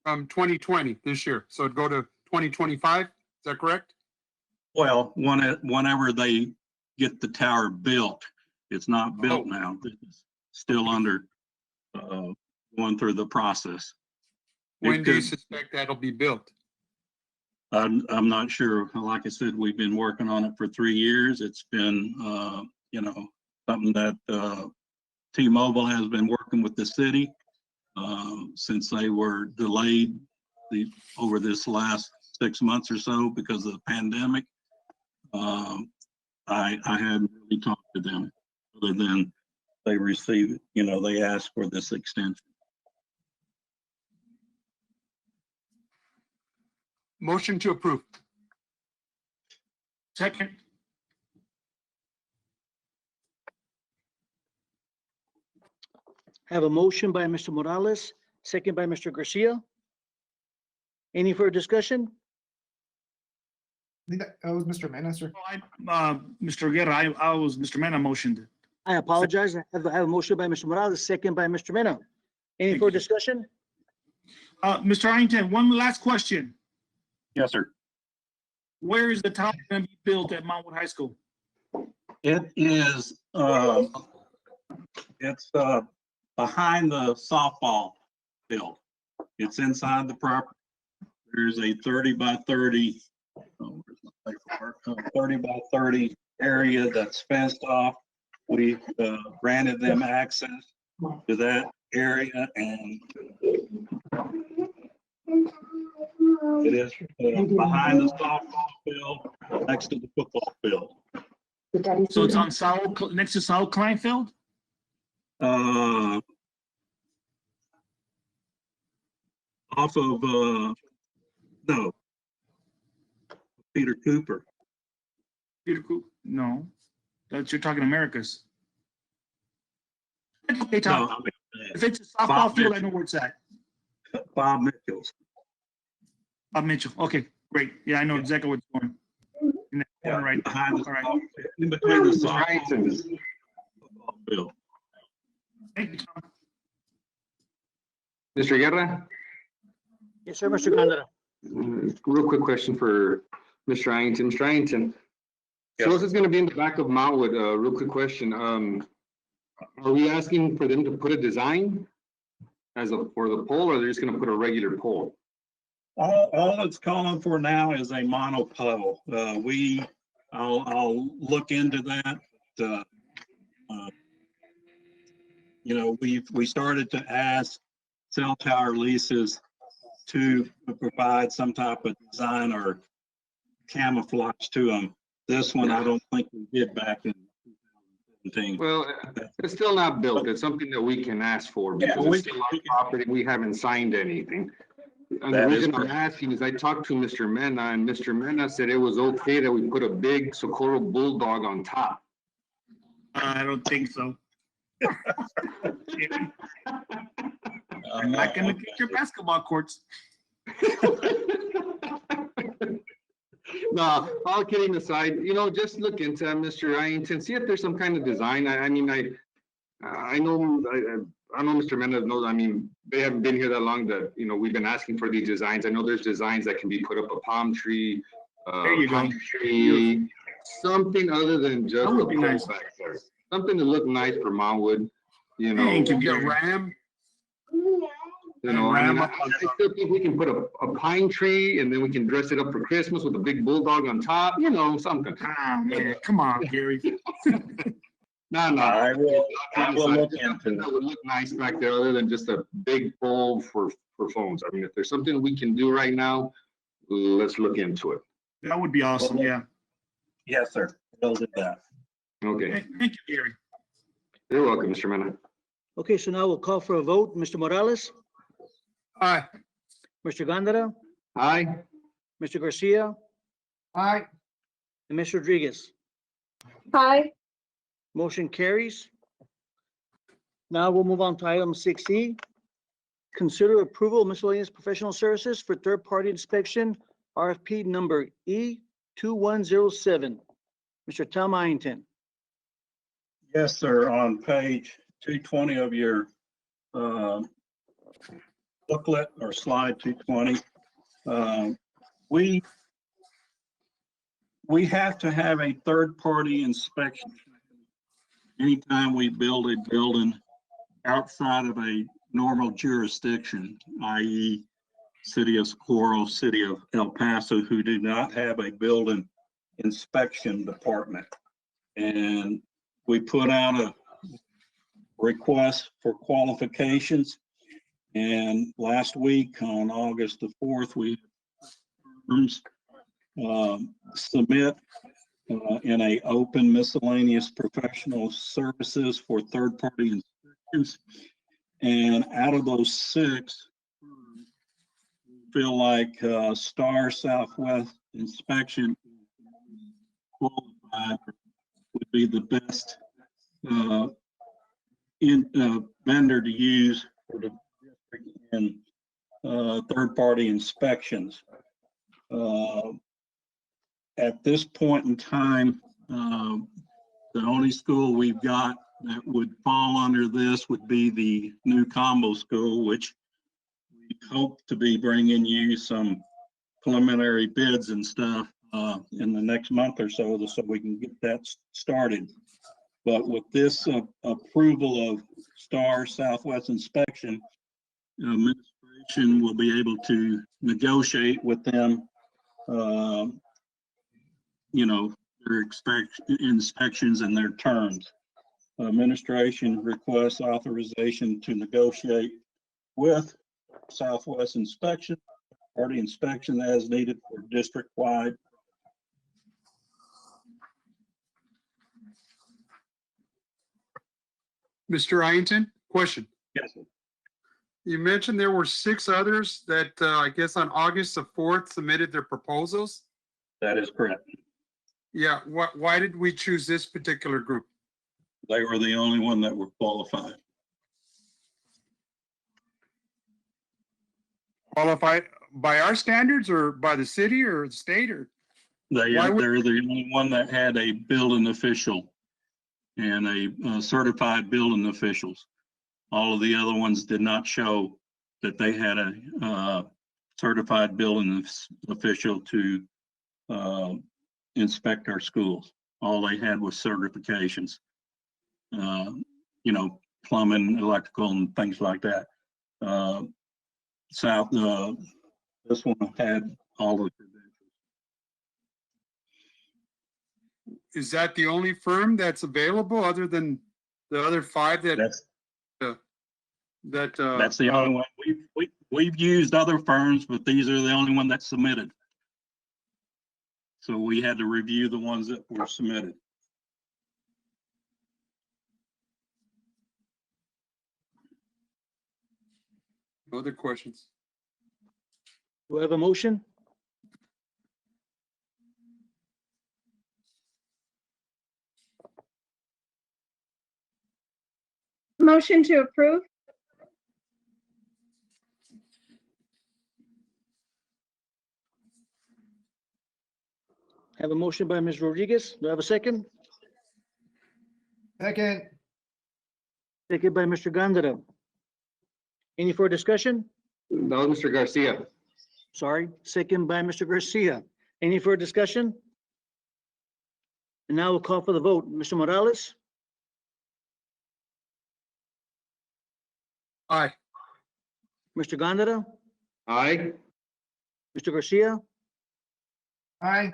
From 2020 this year, so it'd go to 2025, is that correct? Well, whenever they get the tower built, it's not built now. It's still under going through the process. When do you suspect that'll be built? I'm not sure. Like I said, we've been working on it for 3 years. It's been, something that T-Mobile has been working with the city since they were delayed over this last 6 months or so because of the pandemic. I hadn't really talked to them other than they received, they asked for this extension. Motion to approve. Second. I have a motion by Mr. Morales, second by Mr. Garcia. Any further discussion? I think that was Mr. Mena, sir. Mr. Guerra, I was, Mr. Mena motioned. I apologize. I have a motion by Mr. Morales, second by Mr. Mena. Any Thank further you. discussion? Mr. Arrington, one last question. Yes, sir. Where is the tower going to be built at Mountwood High School? It is, it's behind the softball field. It's inside the property. There's a 30 by 30, oh, where's my paperwork? 30 by 30 area that's fenced off. We granted them access to that area, and it is behind the softball field, next to the football field. So it's on next to Saul Kleinfeld? Off of, no, Peter Cooper. Peter Coop? No, that's you're talking Americas. Okay, Tom. No, I mean, If it's a softball Bob field, I Mitchell. know where it's at. Bob Mitchell's. Bob Mitchell. Okay, great. Yeah, I know exactly what's going. In that Yeah, corner, right. behind the All right. in between the softball and the football field. Thank you, Tom. Mr. Guerra? Yes, sir, Mr. Gondar. Real quick question for Mr. Arrington. Mr. Arrington, so Yes. this is gonna be in the back of Mountwood. Real quick question. Are we asking for them to put a design for the pole, or they're just gonna put a regular pole? All it's calling for now is a monopole. I'll look into that. You know, we started to ask cell tower leases to provide some type of design or camouflage to them. This one, I don't think we did back in 2017. Well, it's still not built. It's something that we can ask for Yeah, because we it's still can- our property. We haven't signed anything. And the That is reason I'm correct. asking is I talked to Mr. Mena, and Mr. Mena said it was okay that we put a big Socorro bulldog on top. I don't think so. I'm Not gonna get your basketball courts. No, all kidding aside, just look into that, Mr. Arrington, see if there's some kind of design. I know, I know Mr. Mendez knows, they haven't been here that long that, we've been asking for these designs. I know there's designs that can be put up a palm tree, There you go. pine tree, something other than just That a would be pole nice. back there. Something to look nice for Mountwood, Thank you. Get Ram. I still think we can put a pine tree and then we can dress it up for Christmas with a big bulldog on top, something. Ah, man, come on, Gary. No. I will look into Something that would look nice back there other than just a big pole for phones. If there's something we can do right now, let's look into it. That would be awesome, yeah. Yes, sir. We'll do that. Okay, Thank you, Gary. you're welcome, Mr. Mena. Okay, so now we'll call for a vote. Mr. Morales, Aye. Mr. Gondar, Aye. Mr. Garcia, Aye. and Ms. Rodriguez. Aye. Motion carries. Now we'll move on to item 6E. Consider approval of miscellaneous professional services for third-party inspection, RFP number E2107. Mr. Tom Ianton. Yes, sir. On page 220 of your booklet or slide 220, we have to have a third-party inspection anytime we build a building outside of a normal jurisdiction, i.e. City of Socorro, City of El Paso, who do not have a building inspection department. And we put out a request for qualifications. And last week on August the 4th, we submit in a open miscellaneous professional services for third-party inspections. And out of those 6, feel like Star Southwest Inspection qualified would be the best vendor to use for the district in third-party inspections. At this point in time, the only school we've got that would fall under this would be the new combo school, which hope to be bringing you some preliminary bids and stuff in the next month or so, so we can get that started. But with this approval of Star Southwest Inspection, administration will be able to negotiate with them, their inspections and their terms. Administration requests authorization to negotiate with Southwest Inspection, party inspection as needed for district-wide. Mr. Ianton, question. Yes, You mentioned there were 6 others that I guess on August the 4th submitted their proposals. that is correct. Yeah, why did we choose this particular group? They were the only one that were qualified. Qualified by our standards or by the city or the state or? Why would- They're the only one that had a building official and a certified building officials. All of the other ones did not show that they had a certified building official to inspect our schools. All they had was certifications, plumbing, electrical, and things like that. This one had all the credentials. Is that the only firm that's available other than the other 5 that? That's the only one. We've used other firms, but these are the only one that submitted. So we had to review the ones that were submitted. Other questions? Do I have a motion? Motion to approve? I have a motion by Ms. Rodriguez. Do I have a second? Second. Second by Mr. Gondara. Any further discussion? No, Mr. Garcia. Sorry, second by Mr. Garcia. Any further discussion? And now we'll call for the vote. Mr. Morales? Aye. Mr. Gondara? Aye. Mr. Garcia? Aye.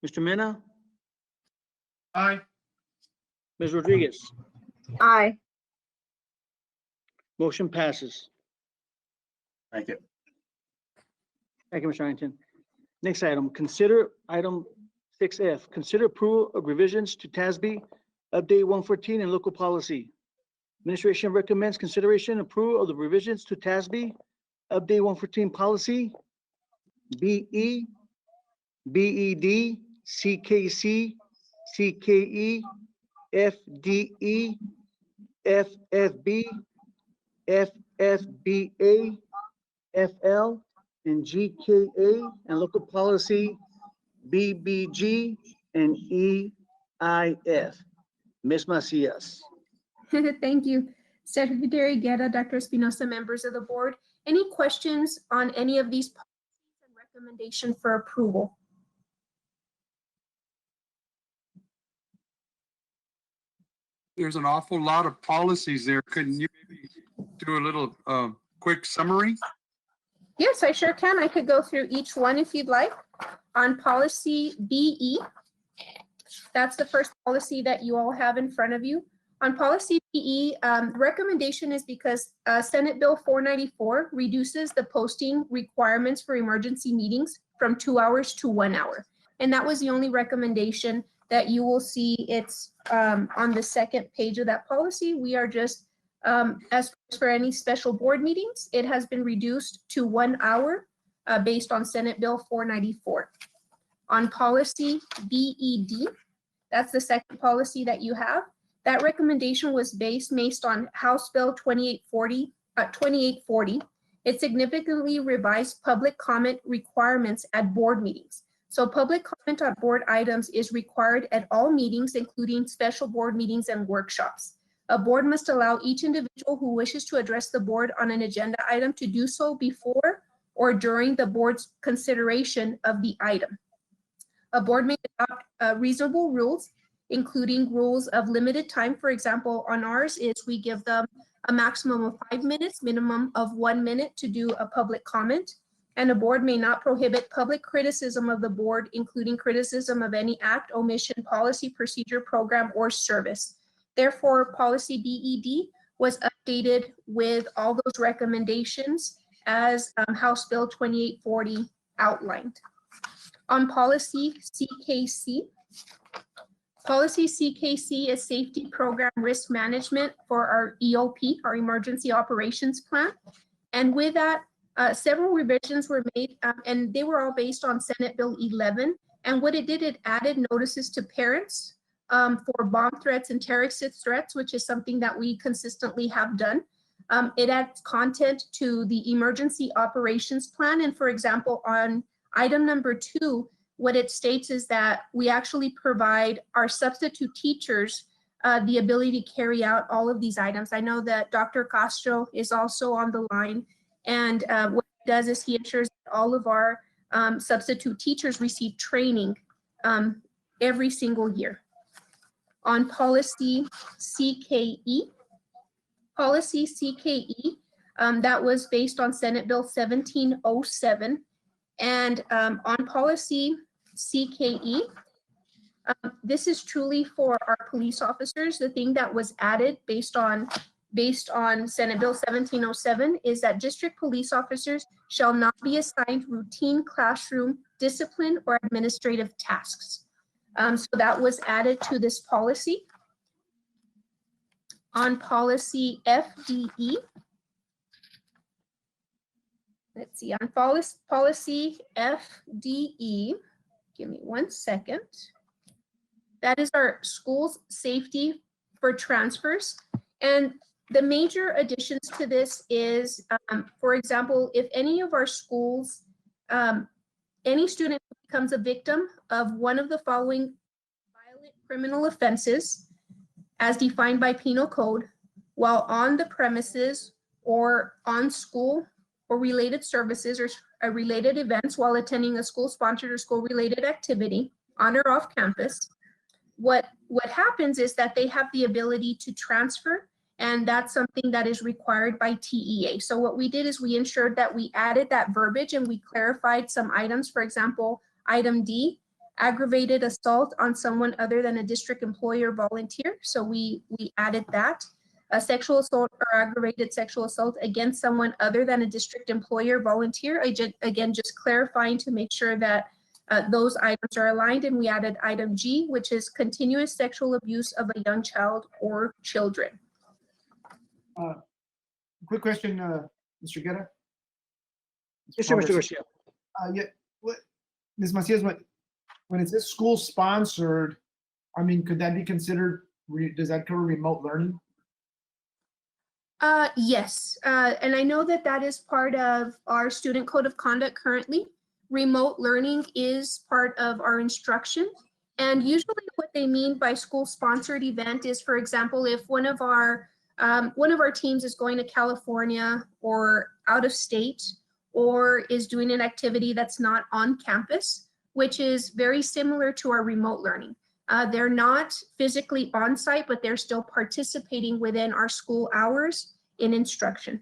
Mr. Mena? Aye. Ms. Rodriguez? Aye. Motion passes. Thank you. Thank you, Mr. Arrington. Next item, consider item 6F, consider approval of revisions to TASB Update 114 and local policy. Administration recommends consideration and approval of the revisions to TASB Update 114 policy, BE, BED, CKC, CKE, FDE, FFB, FFBA, FL, and GKA, and local policy BBG and EIF. Ms. Macias. Thank you, Secretary Guerra, Dr. Espinosa, members of the board. Any questions on any of these policies and recommendation for approval? There's an awful lot of policies there. Couldn't you maybe do a little quick summary? Yes, I sure can. I could go through each one if you'd like. On policy BE, that's the first policy that you all have in front of you. On policy BE, recommendation is because Senate Bill 494 reduces the posting requirements for emergency meetings from 2 hours to 1 hour. And that was the only recommendation that you will see. It's on the second page of that policy. We are just, as for any special board meetings, it has been reduced to 1 hour based on Senate Bill 494. On policy BED, that's the second policy that you have. That recommendation was based on House Bill 2840. It significantly revised public comment requirements at board meetings. So public comment on board items is required at all meetings, including special board meetings and workshops. A board must allow each individual who wishes to address the board on an agenda item to do so before or during the board's consideration of the item. A board may adopt reasonable rules, including rules of limited time. For example, on ours is we give them a maximum of 5 minutes, minimum of 1 minute to do a public comment. And a board may not prohibit public criticism of the board, including criticism of any act, omission, policy, procedure, program, or service. Therefore, policy BED was updated with all those recommendations as House Bill 2840 outlined. On policy CKC, policy CKC is Safety Program Risk Management for our EOP, our Emergency Operations Plan. And with that, several revisions were made, and they were all based on Senate Bill 11. And what it did, it added notices to parents for bomb threats and terrorist threats, which is something that we consistently have done. It adds content to the Emergency Operations Plan. And for example, on item number 2, what it states is that we actually provide our substitute teachers the ability to carry out all of these items. I know that Dr. Castro is also on the line, and what he does is he ensures that all of our substitute teachers receive training every single year. On policy CKE, that was based on Senate Bill 1707. And on policy CKE, this is truly for our police officers. The thing that was added based on Senate Bill 1707 is that district police officers shall not be assigned routine classroom discipline or administrative tasks. So that was added to this policy. On policy FDE, let's see, on policy FDE, give me 1 second. That is our schools safety for transfers. And the major additions to this is, for example, if any of our schools, any student becomes a victim of one of the following violent criminal offenses as defined by penal code while on the premises or on school or related services or related events while attending a school-sponsored or school-related activity on or off campus, what happens is that they have the ability to transfer, and that's something that is required by TEA. So what we did is we ensured that we added that verbiage and we clarified some items. For example, item D, aggravated assault on someone other than a district employee or volunteer. So we added that. A sexual assault or aggravated sexual assault against someone other than a district employee or volunteer. Again, just clarifying to make sure that those items are aligned. And we added item G, which is continuous sexual abuse of a young child or children. Quick question, Mr. Guerra. Yes, sir, Mr. Garcia. Ms. Macias, when it says school sponsored, I mean, could that be considered, does that cover remote learning? Yes, and I know that that is part of our student code of conduct currently. Remote learning is part of our instruction. And usually what they mean by school sponsored event is, for example, if one of our teams is going to California or out of state or is doing an activity that's not on campus, which is very similar to our remote learning. They're not physically on site, but they're still participating within our school hours in instruction.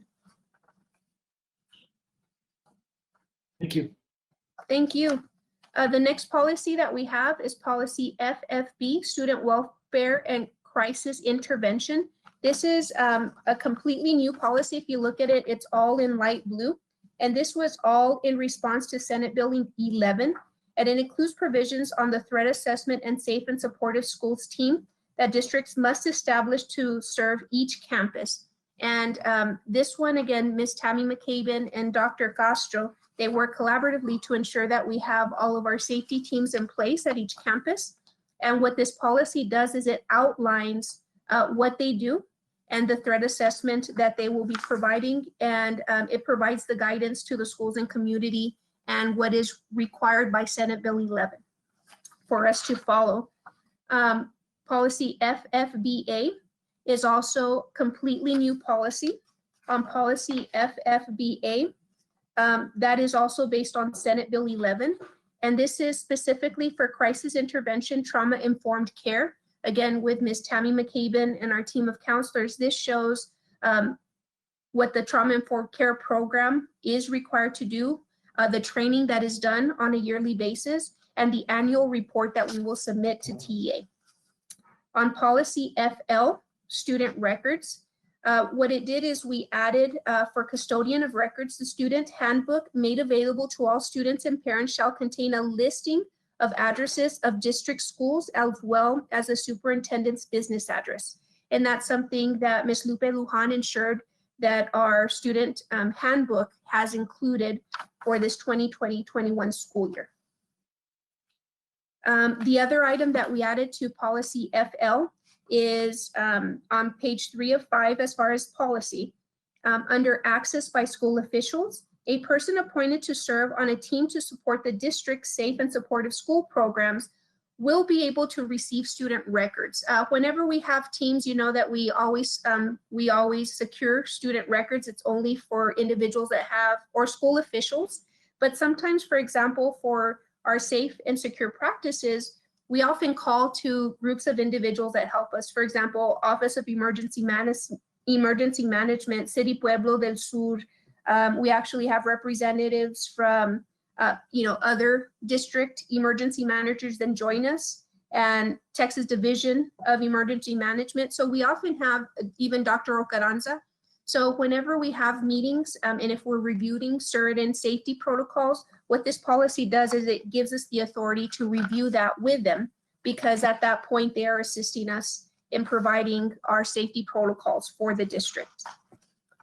Thank you. Thank you. The next policy that we have is policy FFB, Student Welfare and Crisis Intervention. This is a completely new policy. If you look at it, it's all in light blue. And this was all in response to Senate Bill 11. And it includes provisions on the threat assessment and safe and supportive schools team that districts must establish to serve each campus. And this one, again, Ms. Tammy McCabe and Dr. Castro, they work collaboratively to ensure that we have all of our safety teams in place at each campus. And what this policy does is it outlines what they do and the threat assessment that they will be providing. And it provides the guidance to the schools and community and what is required by Senate Bill 11 for us to follow. Policy FFBA is also completely new policy on policy FFBA. That is also based on Senate Bill 11. And this is specifically for crisis intervention, trauma-informed care. Again, with Ms. Tammy McCabe and our team of counselors, this shows what the trauma-informed care program is required to do, the training that is done on a yearly basis, and the annual report that we will submit to TEA. On policy FL, student records, what it did is we added for custodian of records, the student handbook made available to all students and parents shall contain a listing of addresses of district schools as well as the superintendent's business address. And that's something that Ms. Lupe Lujan ensured that our student handbook has included for this 2020-21 school year. The other item that we added to policy FL is on page 3 of 5 as far as policy. Under access by school officials, a person appointed to serve on a team to support the district's safe and supportive school programs will be able to receive student records. Whenever we have teams, you know that we always secure student records. It's only for individuals that have, or school officials. But sometimes, for example, for our safe and secure practices, we often call to groups of individuals that help us. For example, Office of Emergency Management, City Pueblo del Sur. We actually have representatives from other district emergency managers that join us, and Texas Division of Emergency Management. So we often have even Dr. Ocaranza. So whenever we have meetings, and if we're reviewing certain safety protocols, what this policy does is it gives us the authority to review that with them, because at that point they are assisting us in providing our safety protocols for the district.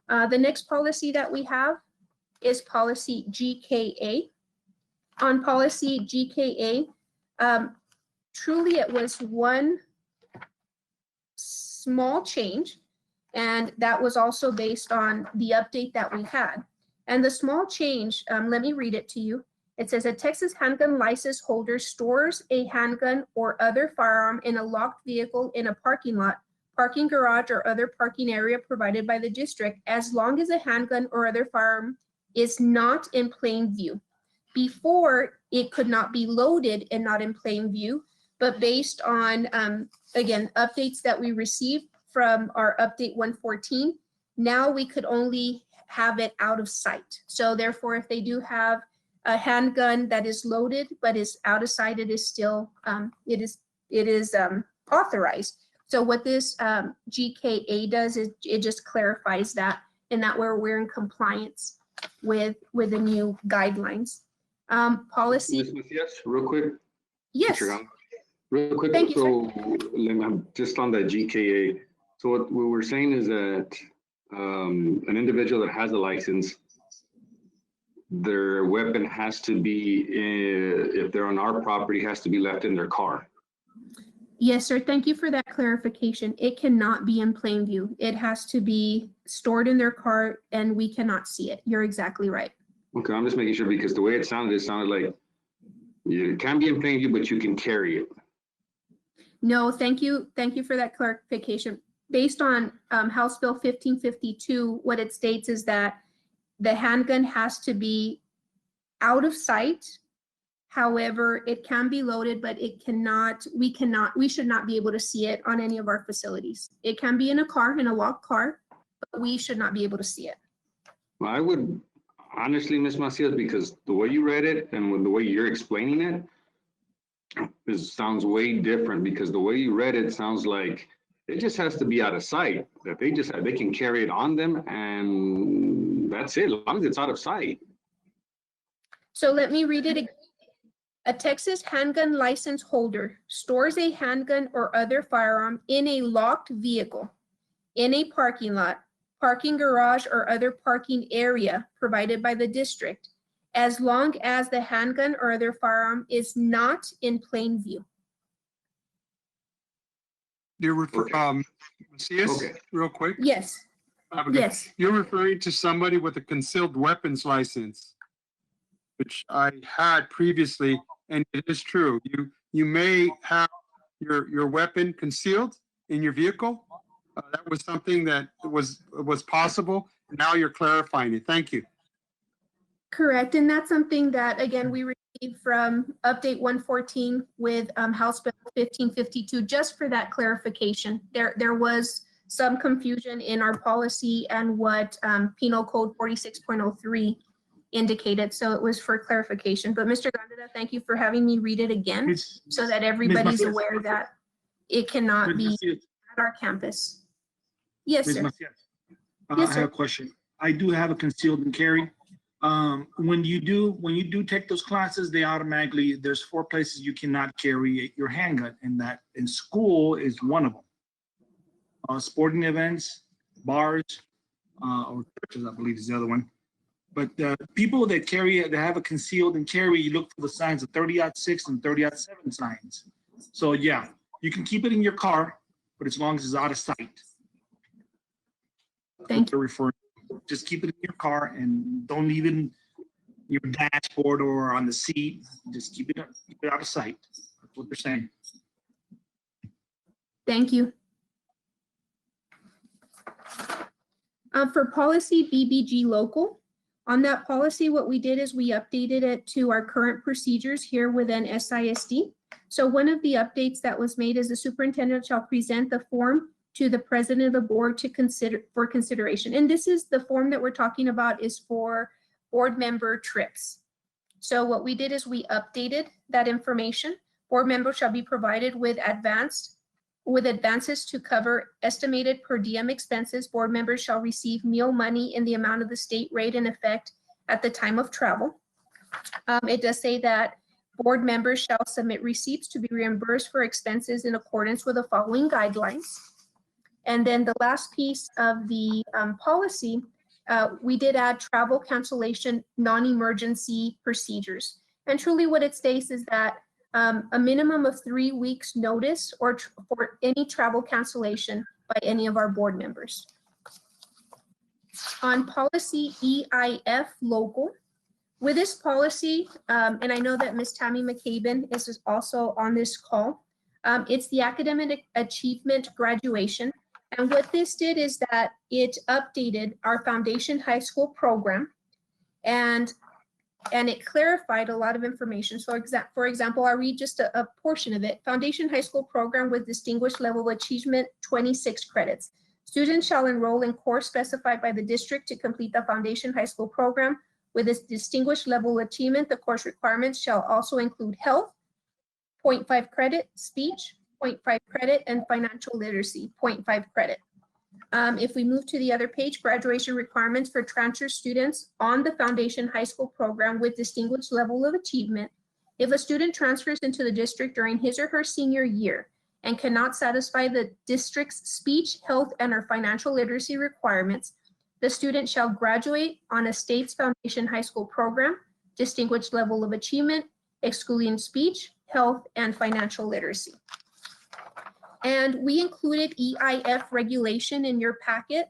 The next policy that we have is policy GKA. On policy GKA, truly it was one small change, and that was also based on the update that we had. And the small change, let me read it to you. It says a Texas handgun license holder stores a handgun or other firearm in a locked vehicle in a parking lot, parking garage, or other parking area provided by the district, as long as a handgun or other firearm is not in plain view. Before, it could not be loaded and not in plain view, but based on, again, updates that we received from our update 114, now we could only have it out of sight. So therefore, if they do have a handgun that is loaded but is out of sight, it is still, it is authorized. So what this GKA does is it just clarifies that, and that we're in compliance with the new guidelines. Policy. Ms. Macias, real quick. Yes. Real quick. Thank you, So just on the GKA. So what we were saying is that an individual that has a license, their weapon has to be, if they're on our property, has to be left in their car. Yes, sir. Thank you for that clarification. It cannot be in plain view. It has to be stored in their car and we cannot see it. You're exactly right. Okay, I'm just making sure because the way it sounded like it can be in plain view, but you can carry it. No, thank you. Thank you for that clarification. Based on House Bill 1552, what it states is that the handgun has to be out of sight. However, it can be loaded, but it cannot, we should not be able to see it on any of our facilities. It can be in a car, in a locked car, but we should not be able to see it. Well, I would honestly, Ms. Macias, because the way you read it and with the way you're explaining it, sounds way different, because the way you read it sounds like it just has to be out of sight, that they can carry it on them and that's it, as long as it's out of sight. So let me read it again. A Texas handgun license holder stores a handgun or other firearm in a locked vehicle, in a parking lot, parking garage, or other parking area provided by the district, as long as the handgun or other firearm is not in plain view. You're referring, Macias, real quick? Yes. Yes. You're referring to somebody with a concealed weapons license, which I had previously, and it is true. You may have your weapon concealed in your vehicle. That was something that was possible. Now you're clarifying it. Thank you. Correct, and that's something that, again, we received from Update 114 with House Bill 1552, just for that clarification. There was some confusion in our policy and what Penal Code 46.03 indicated, so it was for clarification. But Mr. Gondeta, thank you for having me read it again, Ms. so that everybody's Macias. aware that it cannot Ms. be Macias, at our campus. Yes, Ms. sir. Macias. Yes, I sir. have a question. I do have a concealed and carry. When you do take those classes, they automatically, there's 4 places you cannot carry your handgun, and that in school is one of them. Sporting events, bars, or churches, I believe is the other one. But people that have a concealed and carry, you look for the signs of 30-06 and 30-07 signs. So yeah, you can keep it in your car, but as long as it's out of sight. Thank you. Just keep it in your car and don't leave it in your dashboard or on the seat. Just keep it out of sight. That's what they're saying. Thank you. For policy BBG local, on that policy, what we did is we updated it to our current procedures here within SISD. So one of the updates that was made is the superintendent shall present the form to the president of the board to consider for consideration. And this is the form that we're talking about is for board member trips. So what we did is we updated that information. Board members shall be provided with advances to cover estimated per diem expenses. Board members shall receive meal money in the amount of the state rate in effect at the time of travel. It does say that board members shall submit receipts to be reimbursed for expenses in accordance with the following guidelines. And then the last piece of the policy, we did add travel cancellation non-emergency procedures. And truly what it states is that a minimum of 3 weeks notice or for any travel cancellation by any of our board members. On policy EIF local, with this policy, and I know that Ms. Tammy McCabe is also on this call, it's the academic achievement graduation. And what this did is that it updated our foundation high school program and it clarified a lot of information. So for example, I'll read just a portion of it. Foundation high school program with distinguished level of achievement, 26 credits. Students shall enroll in course specified by the district to complete the foundation high school program with this distinguished level of achievement. The course requirements shall also include health, 0.5 credit, speech, 0.5 credit, and financial literacy, 0.5 credit. If we move to the other page, graduation requirements for transfer students on the foundation high school program with distinguished level of achievement. If a student transfers into the district during his or her senior year and cannot satisfy the district's speech, health, and or financial literacy requirements, the student shall graduate on a state's foundation high school program, distinguished level of achievement, excluding speech, health, and financial literacy. And we included EIF regulation in your packet.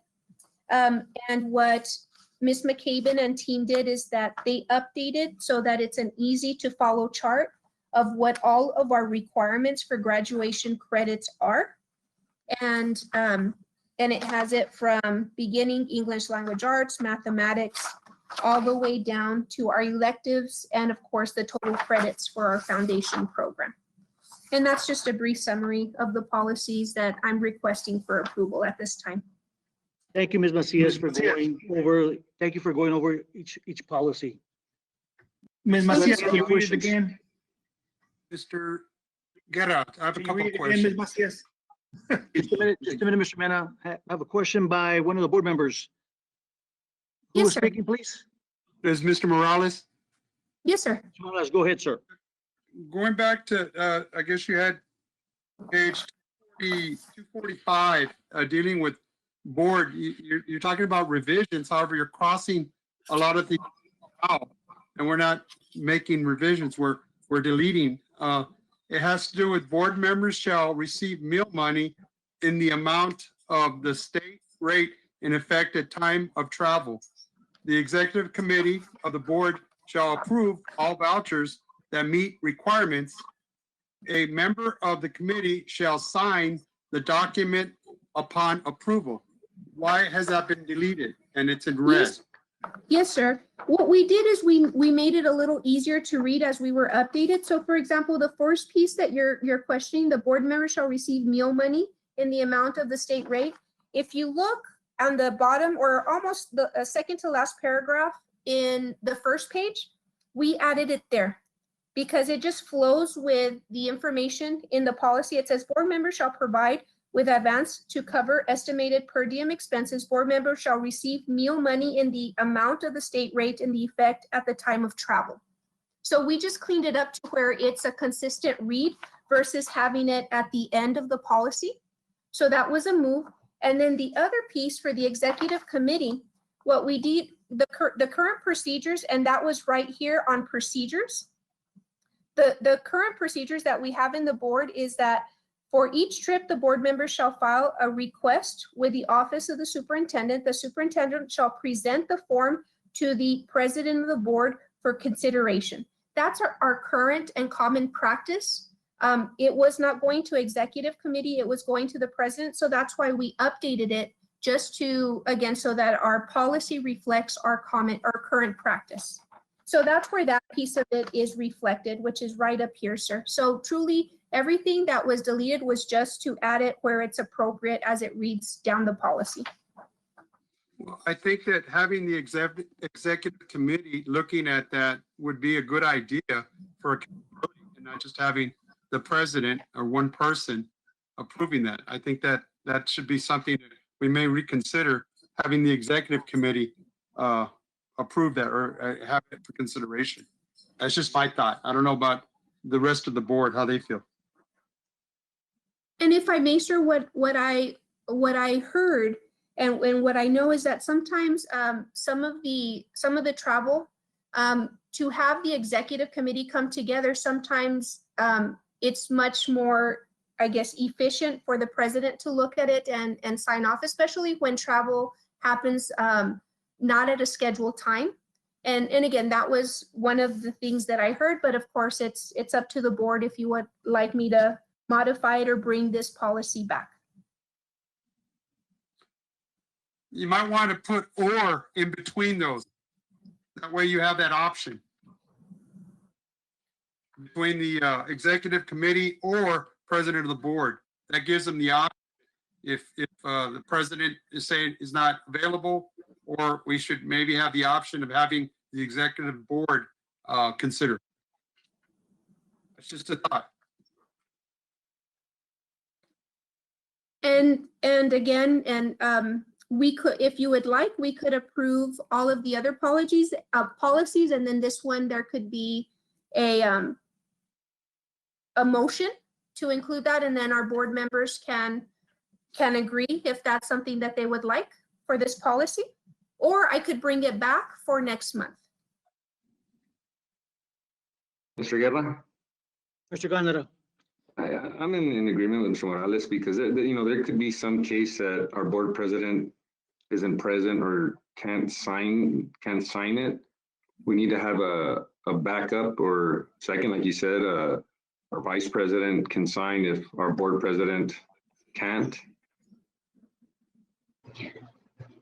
And what Ms. McCabe and team did is that they updated so that it's an easy to follow chart of what all of our requirements for graduation credits are. And it has it from beginning English language arts, mathematics, all the way down to our electives, and of course the total credits for our foundation program. And that's just a brief summary of the policies that I'm requesting for approval at this time. Thank you, Ms. Macias, for going over, thank you for going over each policy. Ms. Let's Macias, get can you read it questions. again? Mr. Guerra, I have a Can you couple read of it again, Ms. questions. Macias? Just a minute, Mr. Mena. I have a question by one of the board members. Who Yes, is sir. speaking, please? Is Mr. Morales? Yes, sir. Let's go ahead, sir. Going back to, I guess you had page 245, dealing with board, you're talking about revisions. However, you're crossing a lot of things out, and we're not making revisions. We're deleting. It has to do with board members shall receive meal money in the amount of the state rate in effect at time of travel. The executive committee of the board shall approve all vouchers that meet requirements. A member of the committee shall sign the document upon approval. Why has that been deleted and it's in red? Yes. Yes, sir. What we did is we made it a little easier to read as we were updated. So for example, the first piece that you're questioning, the board member shall receive meal money in the amount of the state rate. If you look on the bottom or almost the second to last paragraph in the first page, we added it there because it just flows with the information in the policy. It says board members shall provide with advance to cover estimated per diem expenses. Board members shall receive meal money in the amount of the state rate in the effect at the time of travel. So we just cleaned it up to where it's a consistent read versus having it at the end of the policy. So that was a move. And then the other piece for the executive committee, what we did, the current procedures, and that was right here on procedures. The current procedures that we have in the board is that for each trip, the board members shall file a request with the office of the superintendent. The superintendent shall present the form to the president of the board for consideration. That's our current and common practice. It was not going to executive committee, it was going to the president. So that's why we updated it just to, again, so that our policy reflects our current practice. So that's where that piece of it is reflected, which is right up here, sir. So truly, everything that was deleted was just to add it where it's appropriate as it reads down the policy. Well, I think that having the executive committee looking at that would be a good idea for accountability and not just having the president or one person approving that. I think that that should be something that we may reconsider, having the executive committee approve that or have it for consideration. That's just my thought. I don't know about the rest of the board, how they feel. And if I may, sir, what I heard and what I know is that sometimes some of the travel to have the executive committee come together, sometimes it's much more, I guess, efficient for the president to look at it and sign off, especially when travel happens not at a scheduled time. And again, that was one of the things that I heard, but of course it's up to the board if you would like me to modify it or bring this policy back. You might want to put or in between those. That way you have that option. Between the executive committee or president of the board. That gives them the option if the president is saying is not available, or we should maybe have the option of having the executive board consider. It's just a thought. And again, we could, if you would like, we could approve all of the other policies, and then this one, there could be a motion to include that, and then our board members can agree if that's something that they would like for this policy, or I could bring it back for next month. Mr. Guerra? Mr. Gondara. I'm in agreement with Mr. Morales because there could be some case that our board president isn't present or can't sign it. We need to have a backup or second, like you said, our vice president can sign if our board president can't.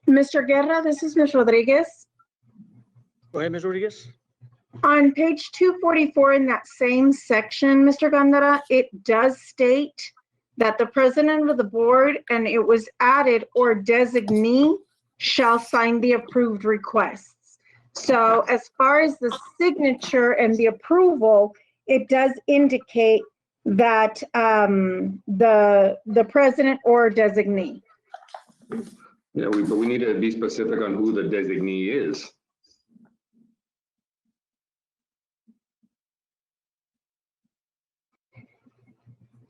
Mr. Guerra, this is Ms. Rodriguez. Go ahead, Ms. Rodriguez. On page 244 in that same section, Mr. Gondara, it does state that the president of the board, and it was added, or designee shall sign the approved requests. So as far as the signature and the approval, it does indicate that the president or designee. Yeah, but we need to be specific on who the designee is.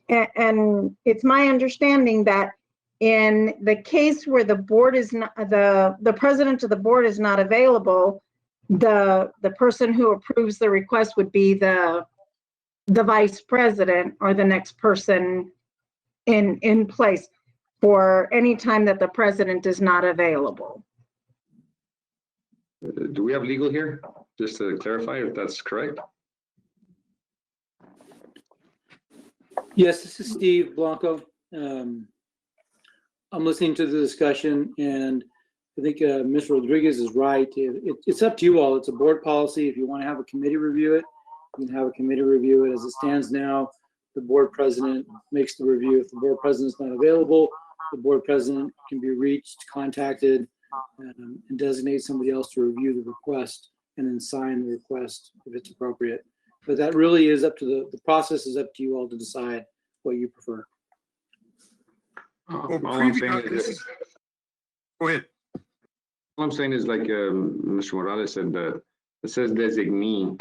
And it's my understanding that in the case where the board is not, the president of the board is not available, the person who approves the request would be the vice president or the next person in place for any time that the president is not available. Do we have legal here? Just to clarify if that's correct. Yes, this is Steve Blanco. I'm listening to the discussion, and I think Ms. Rodriguez is right. It's up to you all. It's a board policy. If you want to have a committee review it, you can have a committee review it. As it stands now, the board president makes the review. If the board president is not available, the board president can be reached, contacted, and designate somebody else to review the request and then sign the request if it's appropriate. But that really is up to the process is up to you all to decide what you prefer. Well, All I'm saying previous- is, Go ahead. all I'm saying is like Mr. Morales said, that it says designee.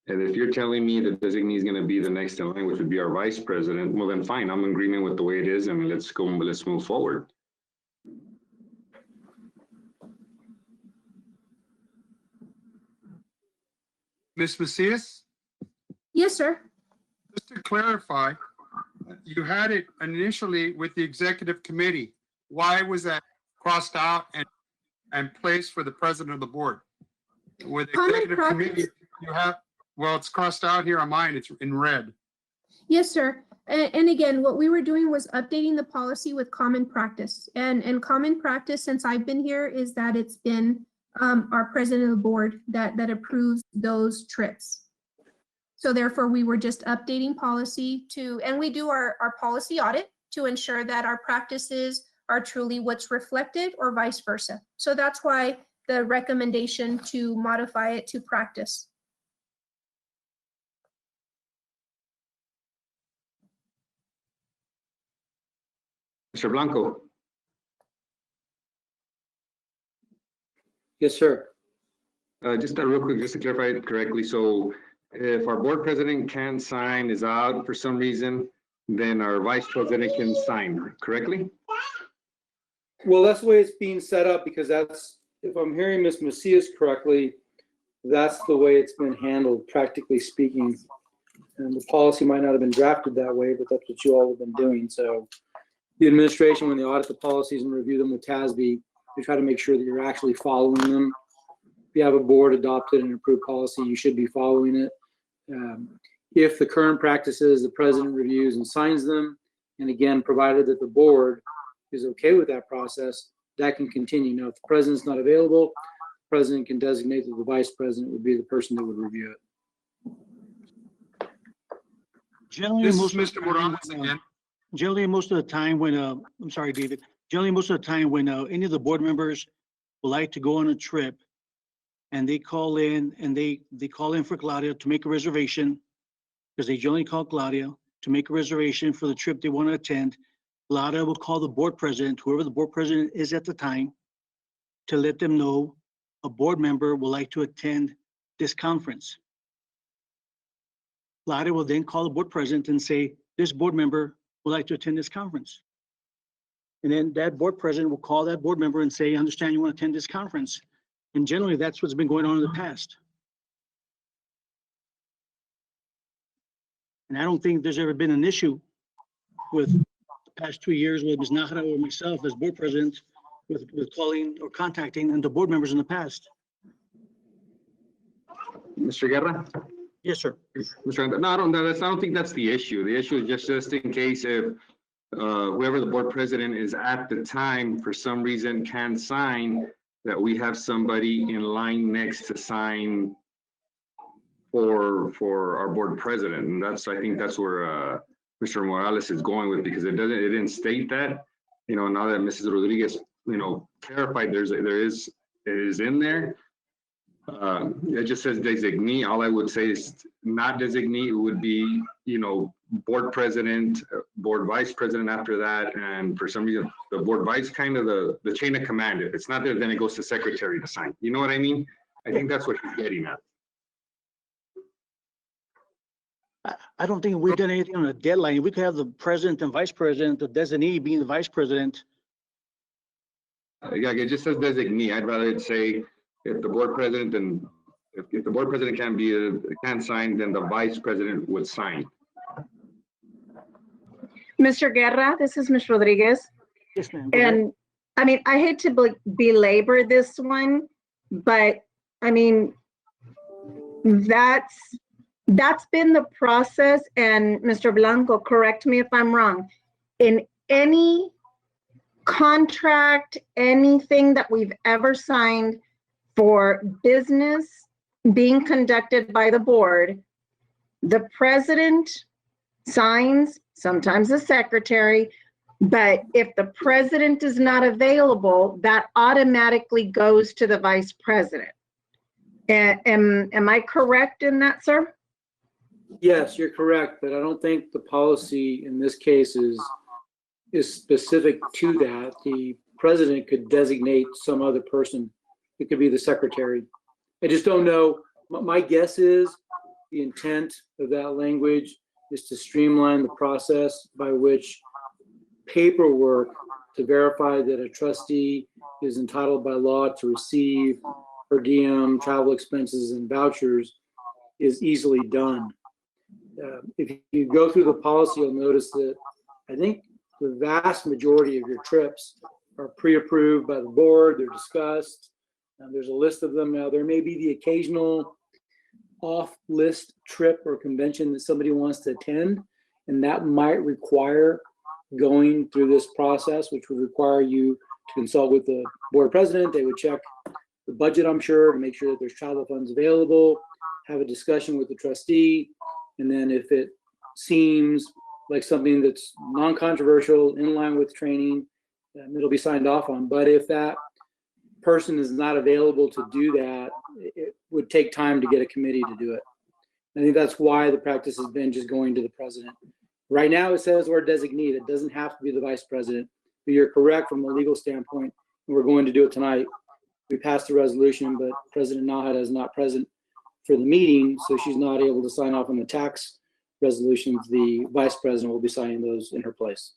And if you're telling me the designee is going to be the next in line, which would be our vice president, well then fine, I'm in agreement with the way it is, and let's move forward. Ms. Macias, Yes, sir. just to clarify, you had it initially with the executive committee. Why was that crossed out and placed for the president of the board? With the Common executive practice. committee, you have, well, it's crossed out here on mine, it's in red. Yes, sir. And again, what we were doing was updating the policy with common practice. And common practice since I've been here is that it's been our president of the board that approves those trips. So therefore, we were just updating policy and we do our policy audit to ensure that our practices are truly what's reflected or vice versa. So that's why the recommendation to modify it to practice. Mr. Blanco, Yes, sir. just real quick, just to clarify it correctly. So if our board president can't sign, is out for some reason, then our vice president can sign, correctly? Well, that's the way it's being set up because that's, if I'm hearing Ms. Macias correctly, that's the way it's been handled, practically speaking. And the policy might not have been drafted that way, but that's what you all have been doing. So the administration, when they audit the policies and review them with TASB, they try to make sure that you're actually following them. If you have a board adopted and approved policy, you should be following it. If the current practice is the president reviews and signs them, and again, provided that the board is okay with that process, that can continue. Now, if the president's not available, the president can designate that the vice president would be the person that would review it. Generally, This is most of the Mr. time Morales when, again. generally, most of the time when, I'm sorry, David, generally, most of the time when any of the board members would like to go on a trip and they call in and they call in for Claudia to make a reservation, because they generally call Claudia to make a reservation for the trip they want to attend. Claudia will call the board president, whoever the board president is at the time, to let them know a board member would like to attend this conference. Claudia will then call the board president and say, this board member would like to attend this conference. And then that board president will call that board member and say, I understand you want to attend this conference. And generally, that's what's been going on in the past. And I don't think there's ever been an issue with the past 2 years with Ms. Nahara or myself as board president with calling or contacting the board members in the past. Mr. Guerra? Yes, sir. Mr. No, I don't think that's the issue. The issue is just in case if whoever the board president is at the time, for some reason can't sign, that we have somebody in line next to sign for our board president. And I think that's where Mr. Morales is going with, because it didn't state that, now that Mrs. Rodriguez, clarified it is in there. It just says designee. All I would say is not designee. It would be, board president, board vice president after that. And for some reason, the board vice, kind of the chain of command. If it's not there, then it goes to secretary to sign. You know what I mean? I think that's what he's getting at. I don't think we've done anything on a deadline. We could have the president and vice president, the designee being the vice president. Yeah, it just says designee. I'd rather it say if the board president and if the board president can't sign, then the vice president would sign. Mr. Guerra, this is Ms. Rodriguez. Yes, ma'am. Go ahead. And I mean, I hate to belabor this one, but I mean, that's been the process. And Mr. Blanco, correct me if I'm wrong. In any contract, anything that we've ever signed for business being conducted by the board, the president signs, sometimes the secretary, but if the president is not available, that automatically goes to the vice president. Am I correct in that, sir? Yes, you're correct, but I don't think the policy in this case is specific to that. The president could designate some other person. It could be the secretary. I just don't know. My guess is the intent of that language is to streamline the process by which paperwork to verify that a trustee is entitled by law to receive per diem, travel expenses, and vouchers is easily done. If you go through the policy, you'll notice that I think the vast majority of your trips are pre-approved by the board. They're discussed. There's a list of them. Now, there may be the occasional off-list trip or convention that somebody wants to attend, and that might require going through this process, which would require you to consult with the board president. They would check the budget, I'm sure, to make sure that there's travel funds available, have a discussion with the trustee, and then if it seems like something that's non-controversial, in line with training, it'll be signed off on. But if that person is not available to do that, it would take time to get a committee to do it. I think that's why the practice has been just going to the president. Right now, it says or designate. It doesn't have to be the vice president. But you're correct from a legal standpoint, and we're going to do it tonight. We passed the resolution, but President Nahara is not present for the meeting, so she's not able to sign off on the tax resolutions. The vice president will be signing those in her place.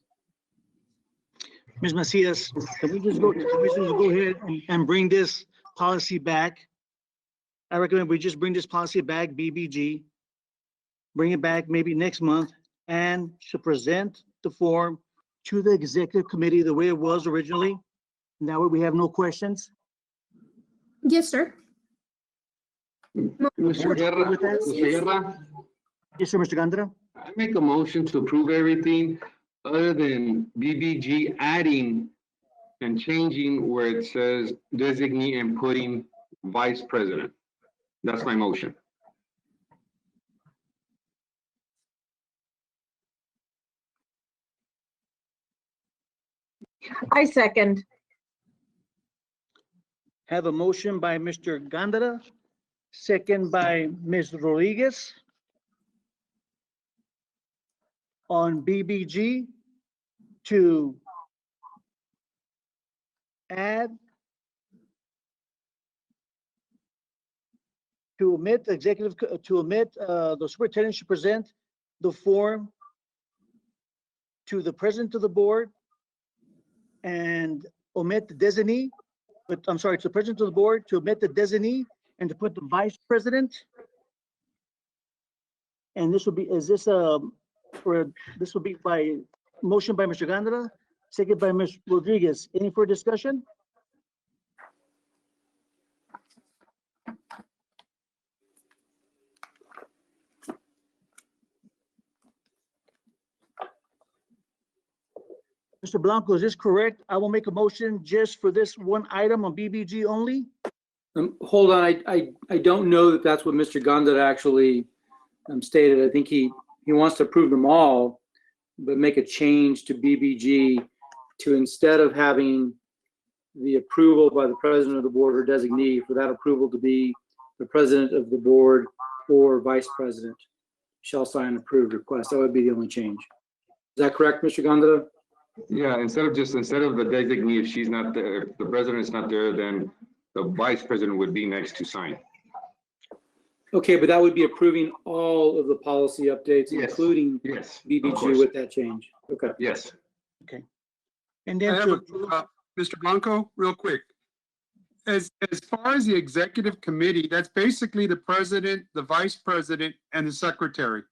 Ms. Macias, can we just go ahead and bring this policy back? I recommend we just bring this policy back, BBG, bring it back maybe next month, and to present the form to the executive committee the way it was originally. That way we have no questions. Yes, sir. Mr. Guerra, Yes, sir, Mr. Gandara. I make a motion to approve everything other than BBG adding and changing where it says designee and putting vice president. That's my motion. I second. Have a motion by Mr. Gandara, second by Ms. Rodriguez on BBG to add, to omit the superintendent should present the form to the president of the board and omit the designee, but I'm sorry, to the president of the board to omit the designee and to put the vice president. And this will be, this will be by motion by Mr. Gandara, second by Ms. Rodriguez. Any further discussion? Mr. Blanco, is this correct? I will make a motion just for this one item on BBG only. Hold on, I don't know that that's what Mr. Gonda actually stated. I think he wants to approve them all, but make a change to BBG to, instead of having the approval by the president of the board or designee, for that approval to be the president of the board or vice president shall sign approved request. That would be the only change. Is that correct, Mr. Gonda? Yeah, instead of the designee, if she's not there, if the president's not there, then the vice president would be next to sign. Okay, but that would be approving all of the policy updates, Yes. including Yes. of BBG course. with that change. Okay. Yes. And I then have to, Mr. Blanco, real quick. As far as the executive committee, that's basically the president, the vice president, and the secretary.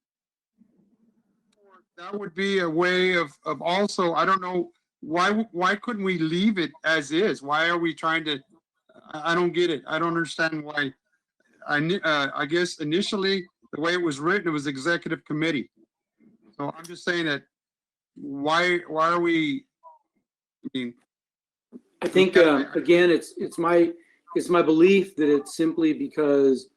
That would be a way of also, I don't know, why couldn't we leave it as is? Why are we trying to, I don't get it. I don't understand why. I guess initially, the way it was written, it was executive committee. So I'm just saying that, why are we, I mean, I think, again, it's my belief that it's simply because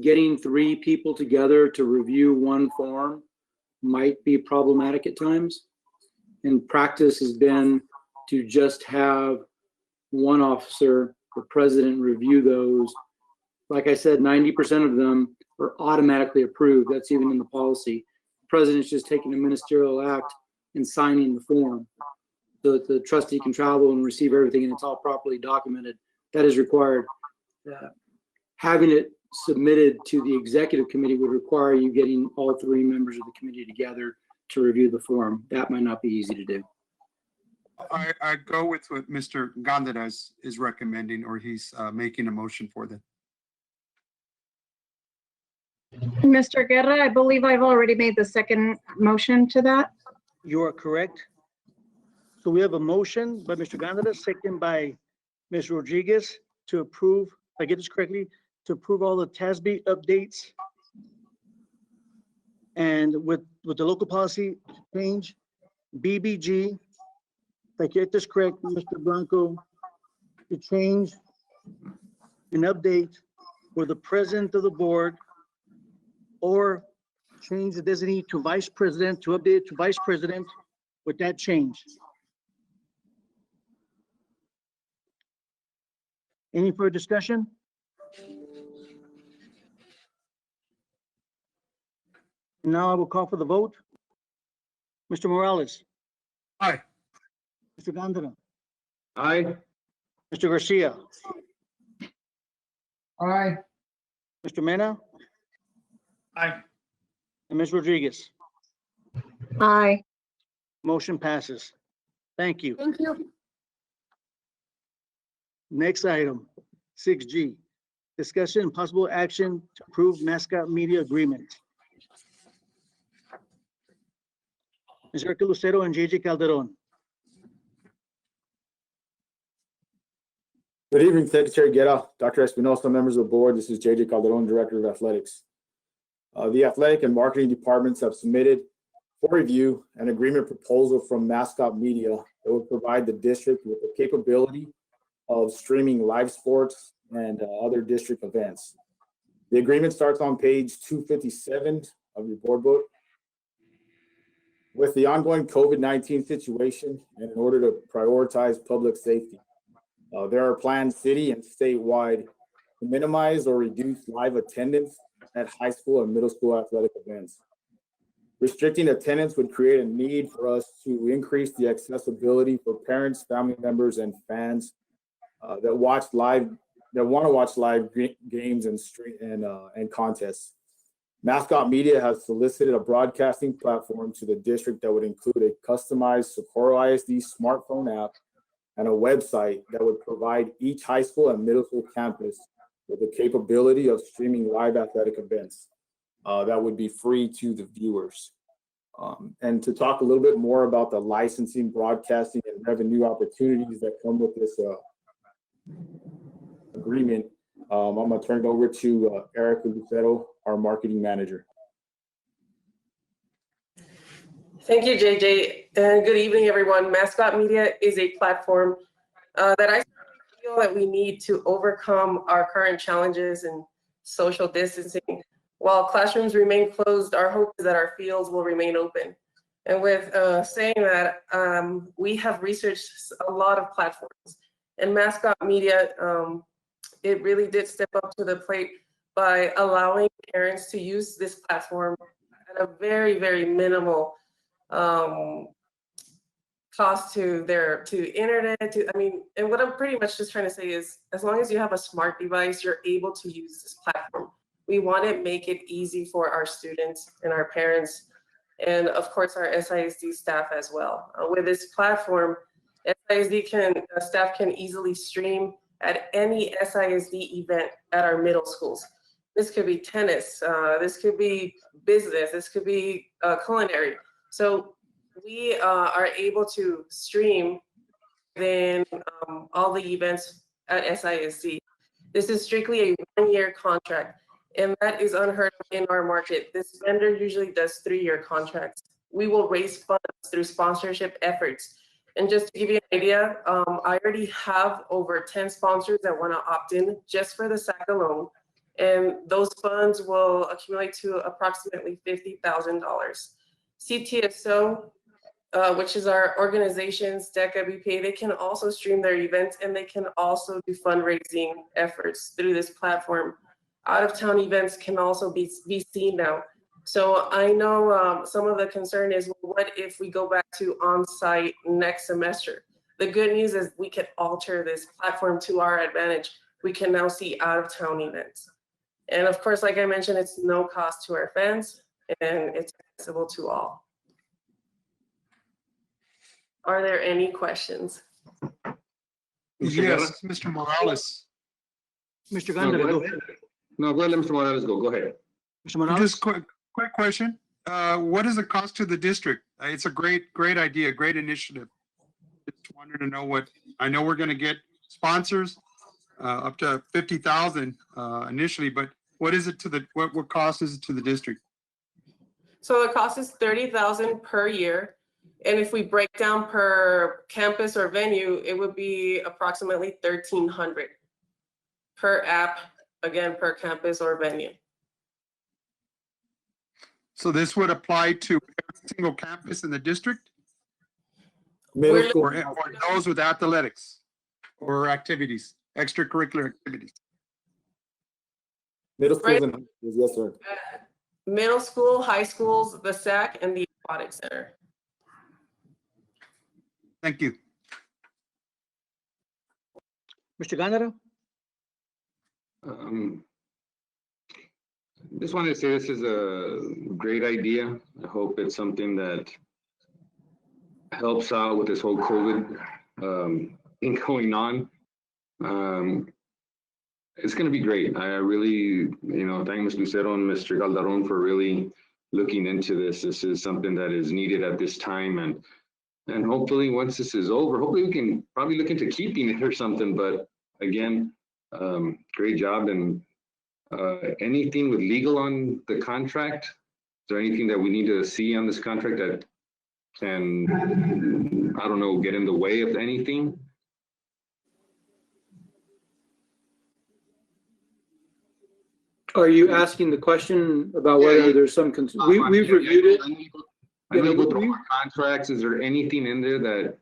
getting 3 people together to review one form might be problematic at times. And practice has been to just have one officer, the president, review those. Like I said, 90% of them are automatically approved. That's even in the policy. The president's just taking a ministerial act and signing the form. The trustee can travel and receive everything, and it's all properly documented. That is required. Having it submitted to the executive committee would require you getting all 3 members of the committee together to review the form. That might not be easy to do. I go with what Mr. Gondeta is recommending, or he's making a motion for them. Mr. Guerra, I believe I've already made the second motion to that. You are correct. So we have a motion by Mr. Gondeta, second by Ms. Rodriguez to approve, if I get this correctly, to approve all the TASB updates. And with the local policy change, BBG, if I get this correct, Mr. Blanco, to change an update for the president of the board, or change the designee to vice president, to update it to vice president with that change. Any further discussion? Now I will call for the vote. Mr. Morales. Aye. Mr. Gondeta. Aye. Mr. Garcia. Aye. Mr. Mena. Aye. And Ms. Rodriguez. Aye. Motion passes. Thank you. Thank you. Next item, 6G, discussion and possible action to approve mascot media agreement. Ms. Erica Lucero and JJ Calderon. Good evening, Secretary Guerra, Dr. Espinosa, members of the board. This is JJ Calderon, Director of Athletics. The athletic and marketing departments have submitted for review an agreement proposal from Mascot Media that would provide the district with the capability of streaming live sports and other district events. The agreement starts on page 257 of your board book. With the ongoing COVID-19 situation and in order to prioritize public safety, there are plans city and statewide to minimize or reduce live attendance at high school and middle school athletic events. Restricting attendance would create a need for us to increase the accessibility for parents, family members, and fans that want to watch live games and contests. Mascot Media has solicited a broadcasting platform to the district that would include a customized Socorro ISD smartphone app and a website that would provide each high school and middle school campus with the capability of streaming live athletic events that would be free to the viewers. And to talk a little bit more about the licensing, broadcasting, and revenue opportunities that come with this agreement, I'm going to turn it over to Erica Lucero, our marketing manager. Thank you, JJ, and good evening, everyone. Mascot Media is a platform that I feel that we need to overcome our current challenges in social distancing. While classrooms remain closed, our hope is that our fields will remain open. And with saying that, we have researched a lot of platforms, and Mascot Media, it really did step up to the plate by allowing parents to use this platform at a very, very minimal cost to internet, and what I'm pretty much just trying to say is, as long as you have a smart device, you're able to use this platform. We want to make it easy for our students and our parents, and of course our SISD staff as well. With this platform, SISD staff can easily stream at any SISD event at our middle schools. This could be tennis, this could be business, this could be culinary. So we are able to stream then all the events at SISD. This is strictly a 1-year contract, and that is unheard of in our market. This vendor usually does 3-year contracts. We will raise funds through sponsorship efforts And just to give you an idea, I already have over 10 sponsors that want to opt in just for the SAC alone. And those funds will accumulate to approximately $50,000. CTSO, which is our organization's DECA BP, they can also stream their events and they can also do fundraising efforts through this platform. Out of town events can also be seen now. So I know some of the concern is, well, what if we go back to on-site next semester? The good news is we can alter this platform to our advantage. We can now see out-of-town events. And of course, like I mentioned, it's no cost to our fans and it's accessible to all. Are there any questions? Yes, Mr. Morales. Mr. No, Gondar, go go. ahead. No, go ahead, Mr. Morales, go ahead. Mr. Morales? Just quick question. What is the cost to the district? It's a great idea, great initiative. Just wanted to know what, I know we're gonna get sponsors, up to 50,000, initially, but what is it to the, what cost is it to the district? So the cost is 30,000 per year. And if we break down per campus or venue, it would be approximately 1,300 per app, again, per campus or venue. So this would apply to every single campus in the district Middle school, or those with athletics or activities, extracurricular activities? middle schools and high schools, yes, sir. Middle school, high schools, the SAC, and the aquatic center. Thank you. Mr. Gondar? Just wanted to say this is a great idea. I hope it's something that helps out with this whole COVID thing going on. It's going to be great. I really, thank Ms. Lucero and Mr. Calderon for really looking into this. This is something that is needed at this time. And hopefully once this is over, hopefully we can probably look into keeping it or something. But again, great job. And anything with legal on the contract? Is there anything that we need to see on this contract that can, I don't know, get in the way of anything? Are you asking the question about whether there's some, we've reviewed it. I need to go through our contracts. Is there anything in there that,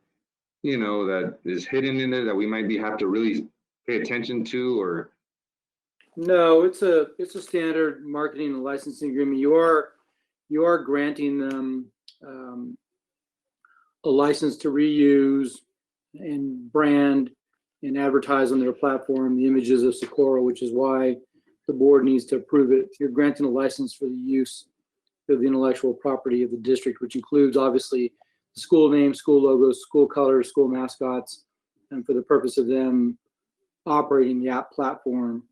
that is hidden in there that we might have to really pay attention to, or? No, it's a standard marketing and licensing agreement. You are granting them a license to reuse and brand and advertise on their platform the images of Socorro, which is why the board needs to approve it. You're granting a license for the use of the intellectual property of the district, which includes obviously the school name, school logos, school colors, school mascots, and for the purpose of them operating the app platform.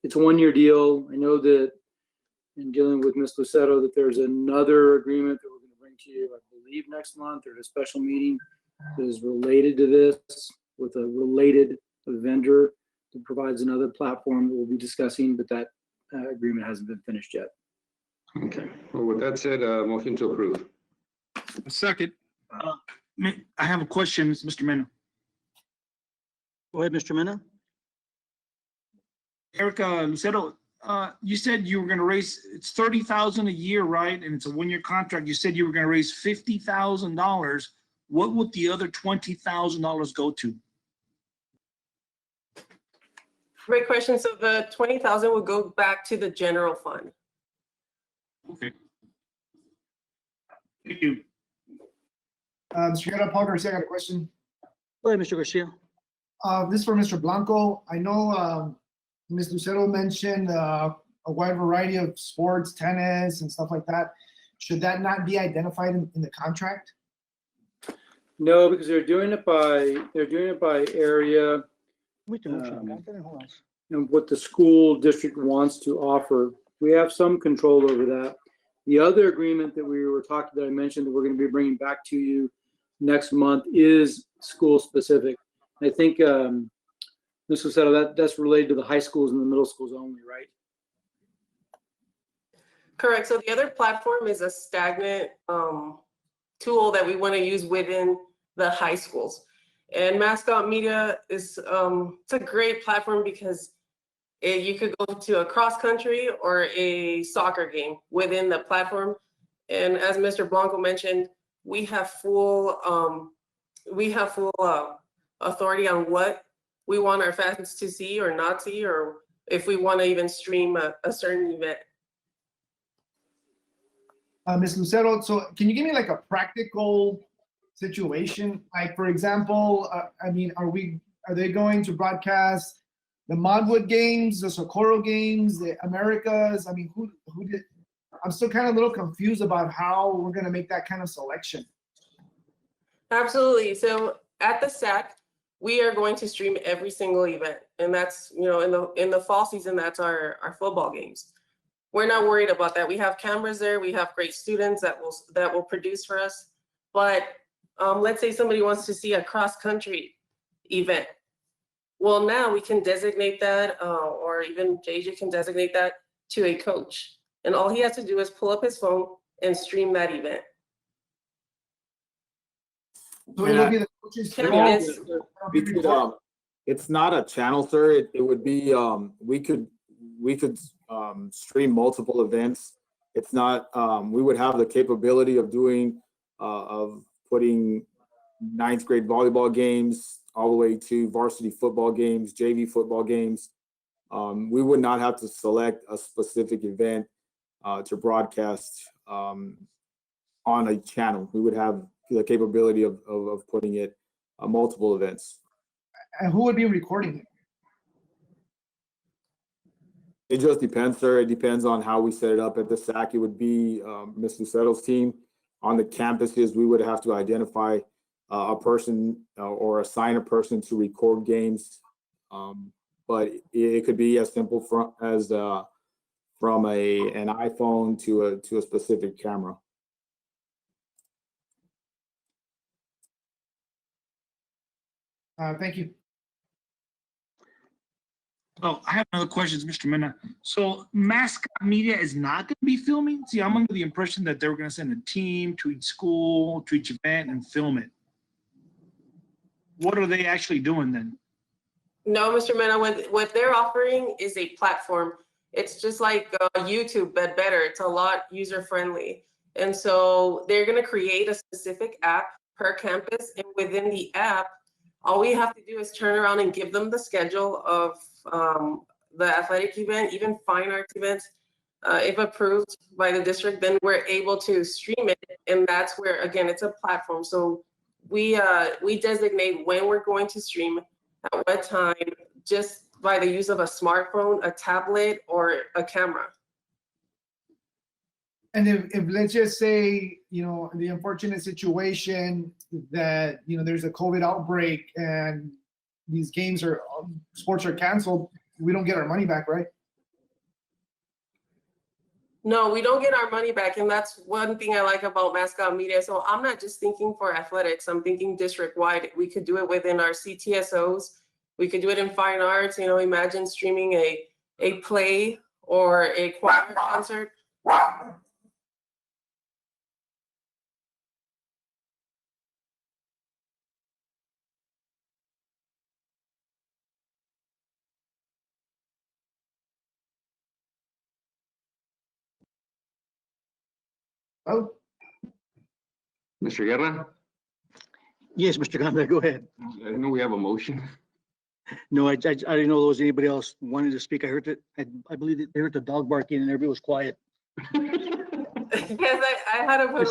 It's a one-year deal. I know that in dealing with Ms. Lucero that there's another agreement that we're going to bring to you, I believe next month, or at a special meeting that is related to this with a related vendor that provides another platform that we'll be discussing, but that agreement hasn't been finished yet. Okay, well, with that said, motion to approve. A second. I have a question, Mr. Mena. Go ahead, Mr. Mena. Erica Lucero, you said you were gonna raise, it's 30,000 a year, right? And it's a one-year contract. You said you were gonna raise $50,000. What would the other $20,000 go to? Great question. So the 20,000 would go back to the general fund. Okay. Thank you. Mr. Paul Garcia, I got a question. Go ahead, Mr. Garcia. This is for Mr. Blanco. I know Ms. Lucero mentioned a wide variety of sports, tennis, and stuff like that. Should that not be identified in the contract? No, because they're doing it by area and what the school district wants to offer. We have some control over that. The other agreement that we were talking, that I mentioned that we're going to be bringing back to you next month is school specific. I think Ms. Lucero, that's related to the high schools and the middle schools only, right? Correct. So the other platform is a stagnant tool that we want to use within the high schools. And Mascot Media is it's a great platform because you could go to a cross country or a soccer game within the platform. And as Mr. Blanco mentioned, we have full authority on what we want our fans to see or not see, or if we want to even stream a certain event. Ms. Lucero, so can you give me like a practical situation? Like, for example, I mean, are they going to broadcast the Modwood games, the Socorro games, the Americas? I mean, who did? I'm still kind of a little confused about how we're going to make that kind of selection. Absolutely. So at the SAC, we are going to stream every single event, and that's, you know, in the fall season, that's our football games. We're not worried about that. We have cameras there. We have great students that will produce for us. But let's say somebody wants to see a cross country event. Well, now we can designate that, or even JJ can designate that to a coach. And all he has to do is pull up his phone and stream that event. So it'll be the coaches. It's not a channel, sir. It would be, we could stream multiple events. It's not, we would have the capability of putting ninth grade volleyball games all the way to varsity football games, JV football games. We would not have to select a specific event to broadcast on a channel. We would have the capability of putting it multiple events. And who would be recording it? It just depends, sir. It depends on how we set it up at the SAC. It would be Ms. Lucero's team. On the campuses, we would have to identify a person or assign a person to record games. But it could be as simple as from an iPhone to a specific camera. Thank you. Oh, I have another question, Mr. Mena. So Mascot Media is not going to be filming? See, I'm under the impression that they were going to send a team to each school, to each event and film it. What are they actually doing then? No, Mr. Mena, what they're offering is a platform. It's just like YouTube, but better. It's a lot user-friendly. And so they're going to create a specific app per campus. And within the app, all we have to do is turn around and give them the schedule of the athletic event, even fine arts events. If approved by the district, then we're able to stream it. And that's where, again, it's a platform. So we designate when we're going to stream, at what time, just by the use of a smartphone, a tablet, or a camera. And if let's just say, you know, the unfortunate situation that, you know, there's a COVID outbreak and these games sports are canceled, we don't get our money back, right? No, we don't get our money back. And that's one thing I like about Mascot Media. So I'm not just thinking for athletics, I'm thinking district-wide. We could do it within our CTSOs. We could do it in fine arts. You know, imagine streaming a play or a choir concert. Oh, Mr. Guerra, Yes, Mr. Gondar, go ahead. I know we have a motion. No, I didn't know there was anybody else wanted to speak. I heard that, I believe that they heard the dog barking and everybody was quiet. Yes, I had to put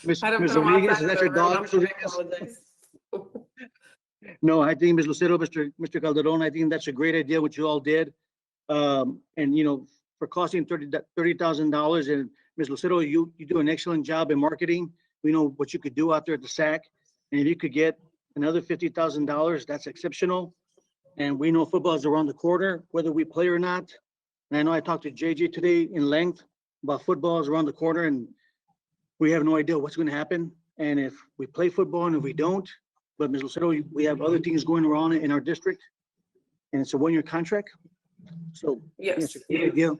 Ms. I had to Ms. put them Rodriguez, outside is that the your room. dog, I'm Ms. sorry, Rodriguez? I apologize. No, I think Ms. Lucero, Mr. Calderon, I think that's a great idea, what you all did. And, you know, for costing $30,000, and Ms. Lucero, you do an excellent job in marketing. We know what you could do out there at the SAC. And if you could get another $50,000, that's exceptional. And we know football is around the corner, whether we play or not. And I know I talked to JJ today in length about football is around the corner, and we have no idea what's going to happen. And if we play football and if we don't, but Ms. Lucero, we have other things going around in our district, and it's a one-year contract. So Yes. it's a great idea.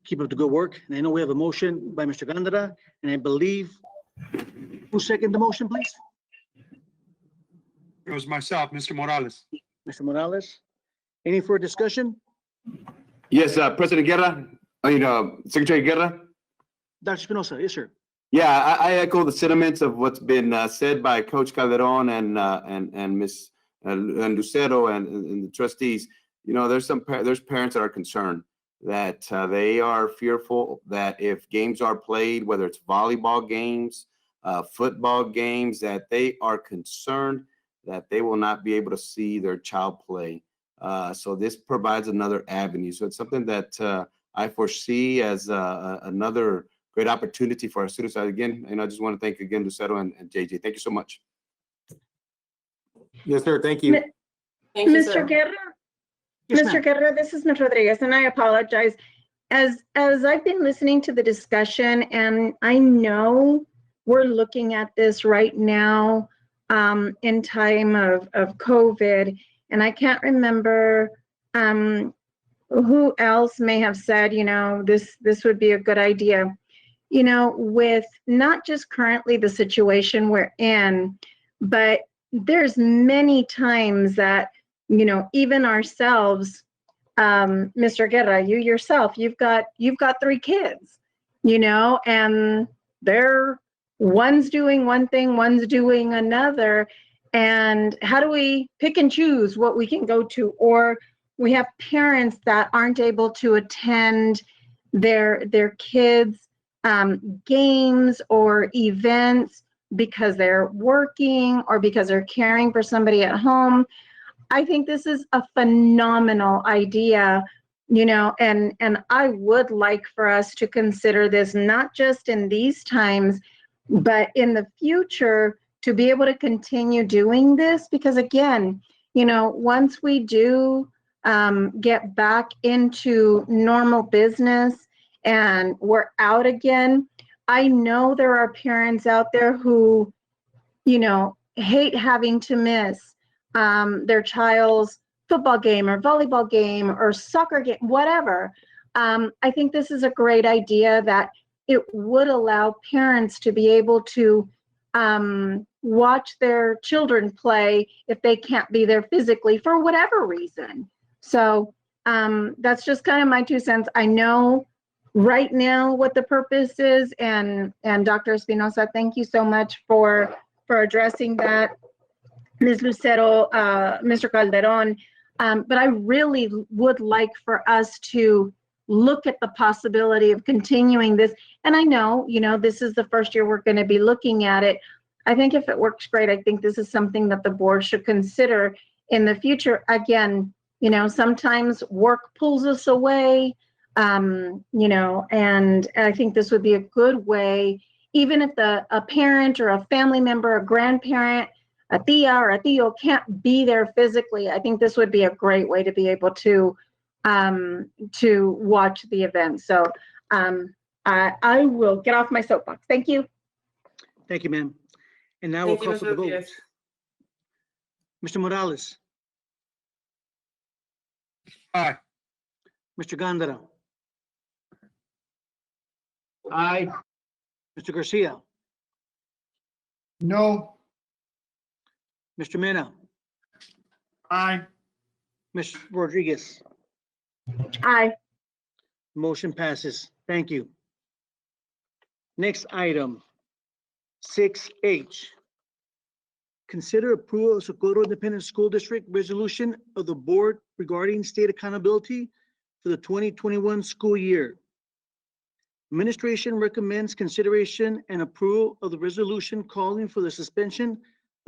Keep up the good work. And I know we have a motion by Mr. Gandara, and I believe, who seconded the motion, please? It was myself, Mr. Morales. Mr. Morales. Any further discussion? Yes, President Guerra, Secretary Guerra. Dr. Espinosa, yes, sir. Yeah, I echo the sentiments of what's been said by Coach Calderon and Ms. and Lucero and the trustees. You know, there's parents that are concerned that they are fearful that if games are played, whether it's volleyball games, football games, that they are concerned that they will not be able to see their child play. So this provides another avenue. So it's something that I foresee as another great opportunity for our students. Again, and I just want to thank again Lucero and JJ. Thank you so much. Yes, sir. Thank you. Thank you, Mr. sir. Guerra, Yes, Mr. ma'am. Guerra, this is Ms. Rodriguez, and I apologize. As I've been listening to the discussion, and I know we're looking at this right now in time of COVID, and I can't remember who else may have said, you know, this would be a good idea. You know, with not just currently the situation we're in, but there's many times that, you know, even ourselves, Mr. Guerra, you yourself, you've got 3 kids, you know, and one's doing one thing, one's doing another. And how do we pick and choose what we can go to? Or we have parents that aren't able to attend their kids' games or events because they're working or because they're caring for somebody at home. I think this is a phenomenal idea, you know, and I would like for us to consider this not just in these times, but in the future to be able to continue doing this, because again, you know, once we do get back into normal business and we're out again, I know there are parents out there who, you know, hate having to miss their child's football game or volleyball game or soccer game, whatever. I think this is a great idea that it would allow parents to be able to watch their children play if they can't be there physically for whatever reason. So that's just kind of my 2 cents. I know right now what the purpose is, and Dr. Espinosa, thank you so much for addressing that. Ms. Lucero, Mr. Calderon, but I really would like for us to look at the possibility of continuing this. And I know, you know, this is the first year we're going to be looking at it. I think if it works great, I think this is something that the board should consider in the future. Again, you know, sometimes work pulls us away, you know, and I think this would be a good way, even if a parent or a family member, a grandparent, a tia or a tío can't be there physically. I think this would be a great way to be able to watch the event. So I will get off my soapbox. Thank you. Thank you, ma'am. And now we'll Thank you, call for the Mr. vote. Diaz. Mr. Morales, Aye. Mr. Gondara, Aye. Mr. Garcia, No. Mr. Mena, Aye. Ms. Rodriguez. Aye. Motion passes. Thank you. Next item, 6H. Consider approval of Socorro Independent School District resolution of the board regarding state accountability for the 2021 school year. Administration recommends consideration and approval of the resolution calling for the suspension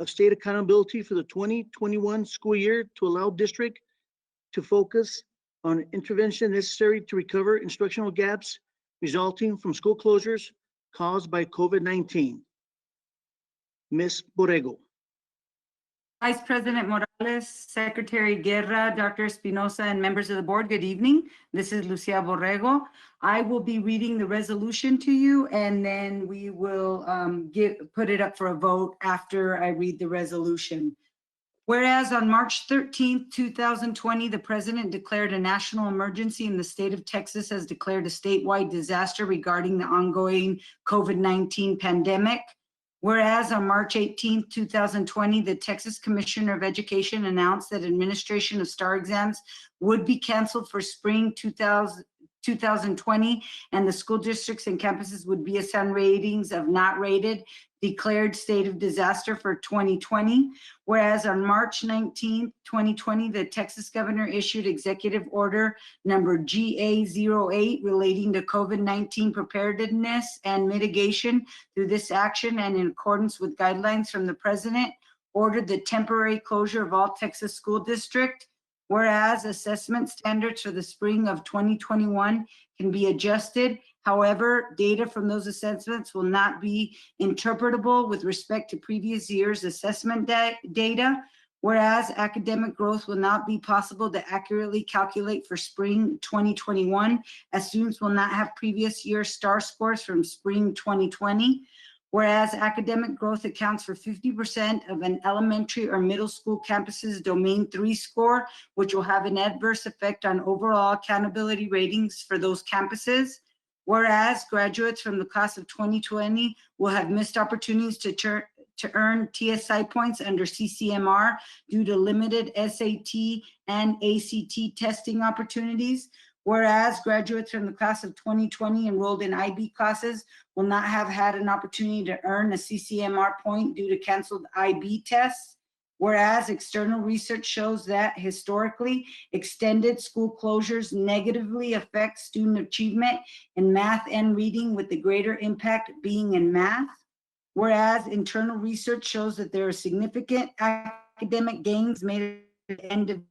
of state accountability for the 2021 school year to allow district to focus on intervention necessary to recover instructional gaps resulting from school closures caused by COVID-19. Ms. Borrego. Vice President Morales, Secretary Guerra, Dr. Espinosa, and members of the board, good evening. This is Lucia Borrego. I will be reading the resolution to you, and then we will put it up for a vote after I read the resolution. Whereas on March 13th, 2020, the president declared a national emergency and the state of Texas has declared a statewide disaster regarding the ongoing COVID-19 pandemic. Whereas on March 18th, 2020, the Texas Commissioner of Education announced that administration of STAR exams would be canceled for spring 2020, and the school districts and campuses would be assigned ratings of not rated, declared state of disaster for 2020. Whereas on March 19th, 2020, the Texas governor issued executive order number GA08 relating to COVID-19 preparedness and mitigation. Through this action and in accordance with guidelines from the president, ordered the temporary closure of all Texas school districts. Whereas assessment standards for the spring of 2021 can be adjusted. However, data from those assessments will not be interpretable with respect to previous year's assessment data. Whereas academic growth will not be possible to accurately calculate for spring 2021, as students will not have previous year STAR scores from spring 2020. Whereas academic growth accounts for 50% of an elementary or middle school campus's domain 3 score, which will have an adverse effect on overall accountability ratings for those campuses. Whereas graduates from the class of 2020 will have missed opportunities to earn TSI points under CCMR due to limited SAT and ACT testing opportunities. Whereas graduates from the class of 2020 enrolled in IB classes will not have had an opportunity to earn a CCMR point due to canceled IB tests. Whereas external research shows that historically, extended school closures negatively affect student achievement in math and reading, with the greater impact being in math. Whereas internal research shows that there are significant academic gains made at the end of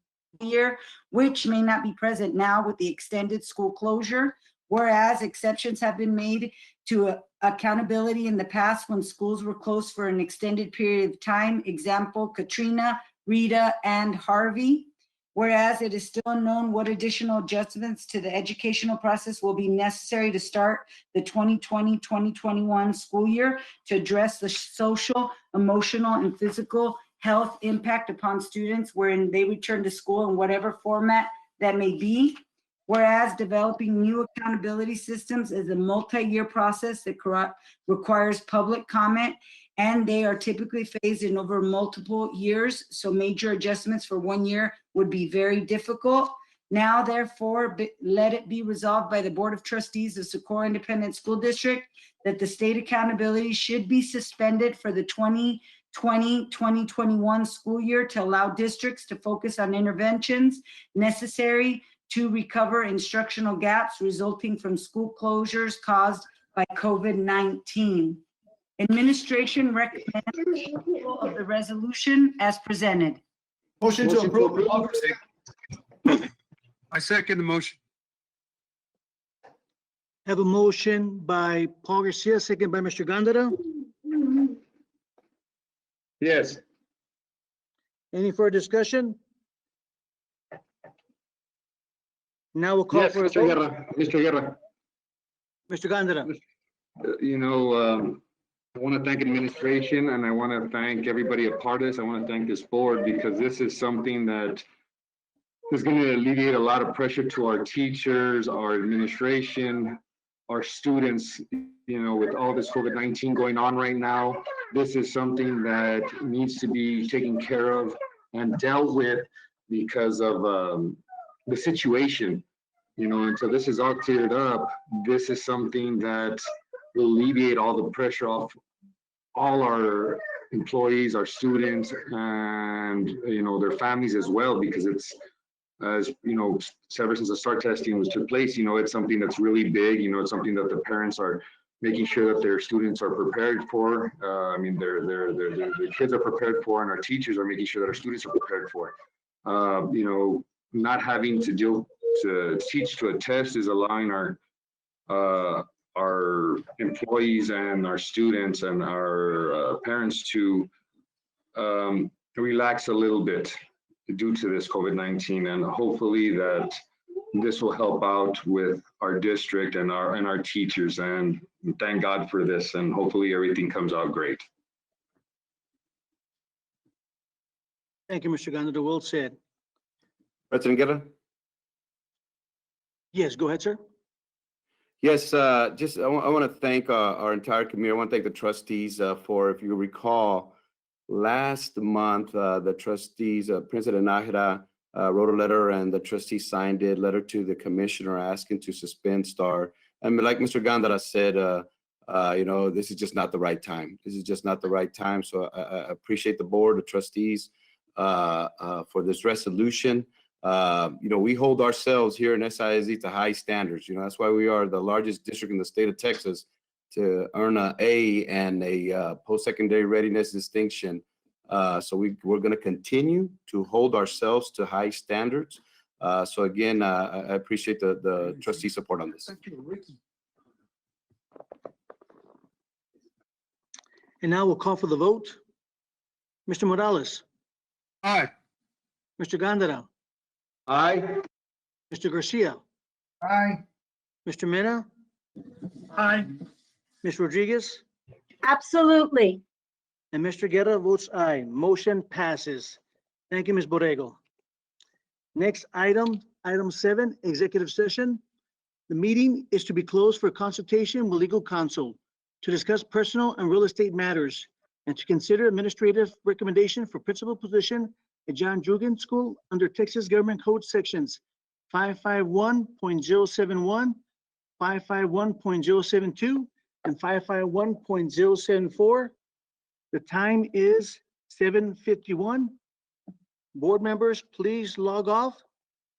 year, which may not be present now with the extended school closure. Whereas exceptions have been made to accountability in the past when schools were closed for an extended period of time, example, Katrina, Rita, and Harvey. Whereas it is still unknown what additional adjustments to the educational process will be necessary to start the 2020-2021 school year to address the social, emotional, and physical health impact upon students when they return to school in whatever format that may be. Whereas developing new accountability systems is a multi-year process that requires public comment, and they are typically phased in over multiple years. So major adjustments for 1 year would be very difficult. Now, therefore, let it be resolved by the Board of Trustees of Socorro Independent School District that the state accountability should be suspended for the 2020-2021 school year to allow districts to focus on interventions necessary to recover instructional gaps resulting from school closures caused by COVID-19. Administration recommends approval of the resolution as presented. Motion to approve. I second the motion. Have a motion by Paul Garcia, second by Mr. Gondara. Yes. Any further discussion? Now we'll call Yes, for a Mr. vote. Guerra. Mr. Guerra. Mr. Gondara. I want to thank administration, and I want to thank everybody a part of this. I want to thank this board, because this is something that is going to alleviate a lot of pressure to our teachers, our administration, our students. With all this COVID-19 going on right now, this is something that needs to be taken care of and dealt with because of the situation. Until this is all cleared up, this is something that will alleviate all the pressure off all our employees, our students, and their families as well, because it's, as ever since the STAR testing took place, it's something that's really big. It's something that the parents are making sure that their students are prepared for. Their kids are prepared for, and our teachers are making sure that our students are prepared for. Not having to teach to a test is allowing our employees and our students and our parents to relax a little bit due to this COVID-19, and hopefully that this will help out with our district and our teachers, and thank God for this, and hopefully everything comes out great. Thank you, Mr. Gondara. Well said. President Guerra? Yes, go ahead, sir. Yes, just I want to thank our entire community. I want to thank the trustees for, if you recall, last month, the trustees, President Nájera wrote a letter and the trustees signed it, letter to the commissioner asking to suspend STAR. And like Mr. Gandara said, this is just not the right time. This is just not the right time. So I appreciate the board, the trustees for this resolution. We hold ourselves here in SISD to high standards. That's why we are the largest district in the state of Texas to earn an A and a post-secondary readiness distinction. So we're going to continue to hold ourselves to high standards. So again, I appreciate the trustee support on this. And now we'll call for the vote. Mr. Morales, Aye. Mr. Gandara, Aye. Mr. Garcia, Aye. Mr. Mena, Aye. Ms. Rodriguez, Absolutely. and Mr. Guerra votes aye. Motion passes. Thank you, Ms. Borrego. Next item, item 7, executive session. The meeting is to be closed for consultation with legal counsel to discuss personal and real estate matters and to consider administrative recommendation for principal position at John Drugan School under Texas Government Code sections 551.071, 551.072, and 551.074. The time is 7:51. Board members, please log off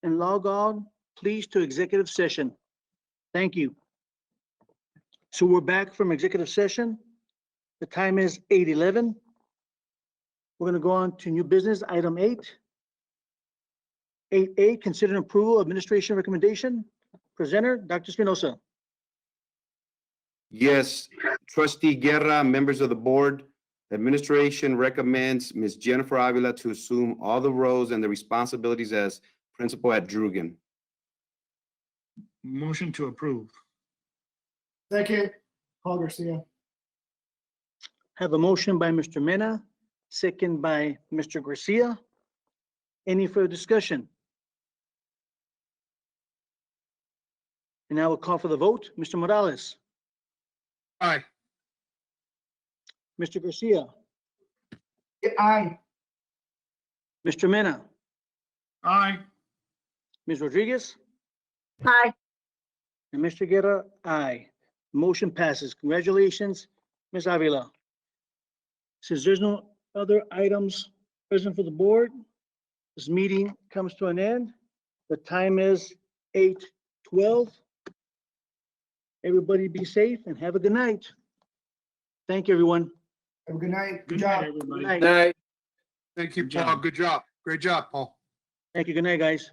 and log on, please, to executive session. Thank you. So we're back from executive session. The time is 8:11. We're going to go on to new business, item 8. 8A, consider approval of administration recommendation. Presenter, Dr. Espinosa. Yes, trustee Guerra, members of the board, administration recommends Ms. Jennifer Avila to assume all the roles and the responsibilities as principal at Drugan. Motion to approve. Second, Paul Garcia. Have a motion by Mr. Mena, second by Mr. Garcia. Any further discussion? And now we'll call for the vote. Mr. Morales, Aye. Mr. Garcia, Aye. Mr. Mena, Aye. Ms. Rodriguez, Aye. and Mr. Guerra, aye. Motion passes. Congratulations, Ms. Avila. Since there's no other items present for the board, this meeting comes to an end. The time is 8:12. Everybody be safe and have a good night. Thank you, everyone. Have a good night. Good Good night, job. everybody. Good night. Thank you, Good Paul. job. Good job. Great job, Paul. Thank you. Good night, guys.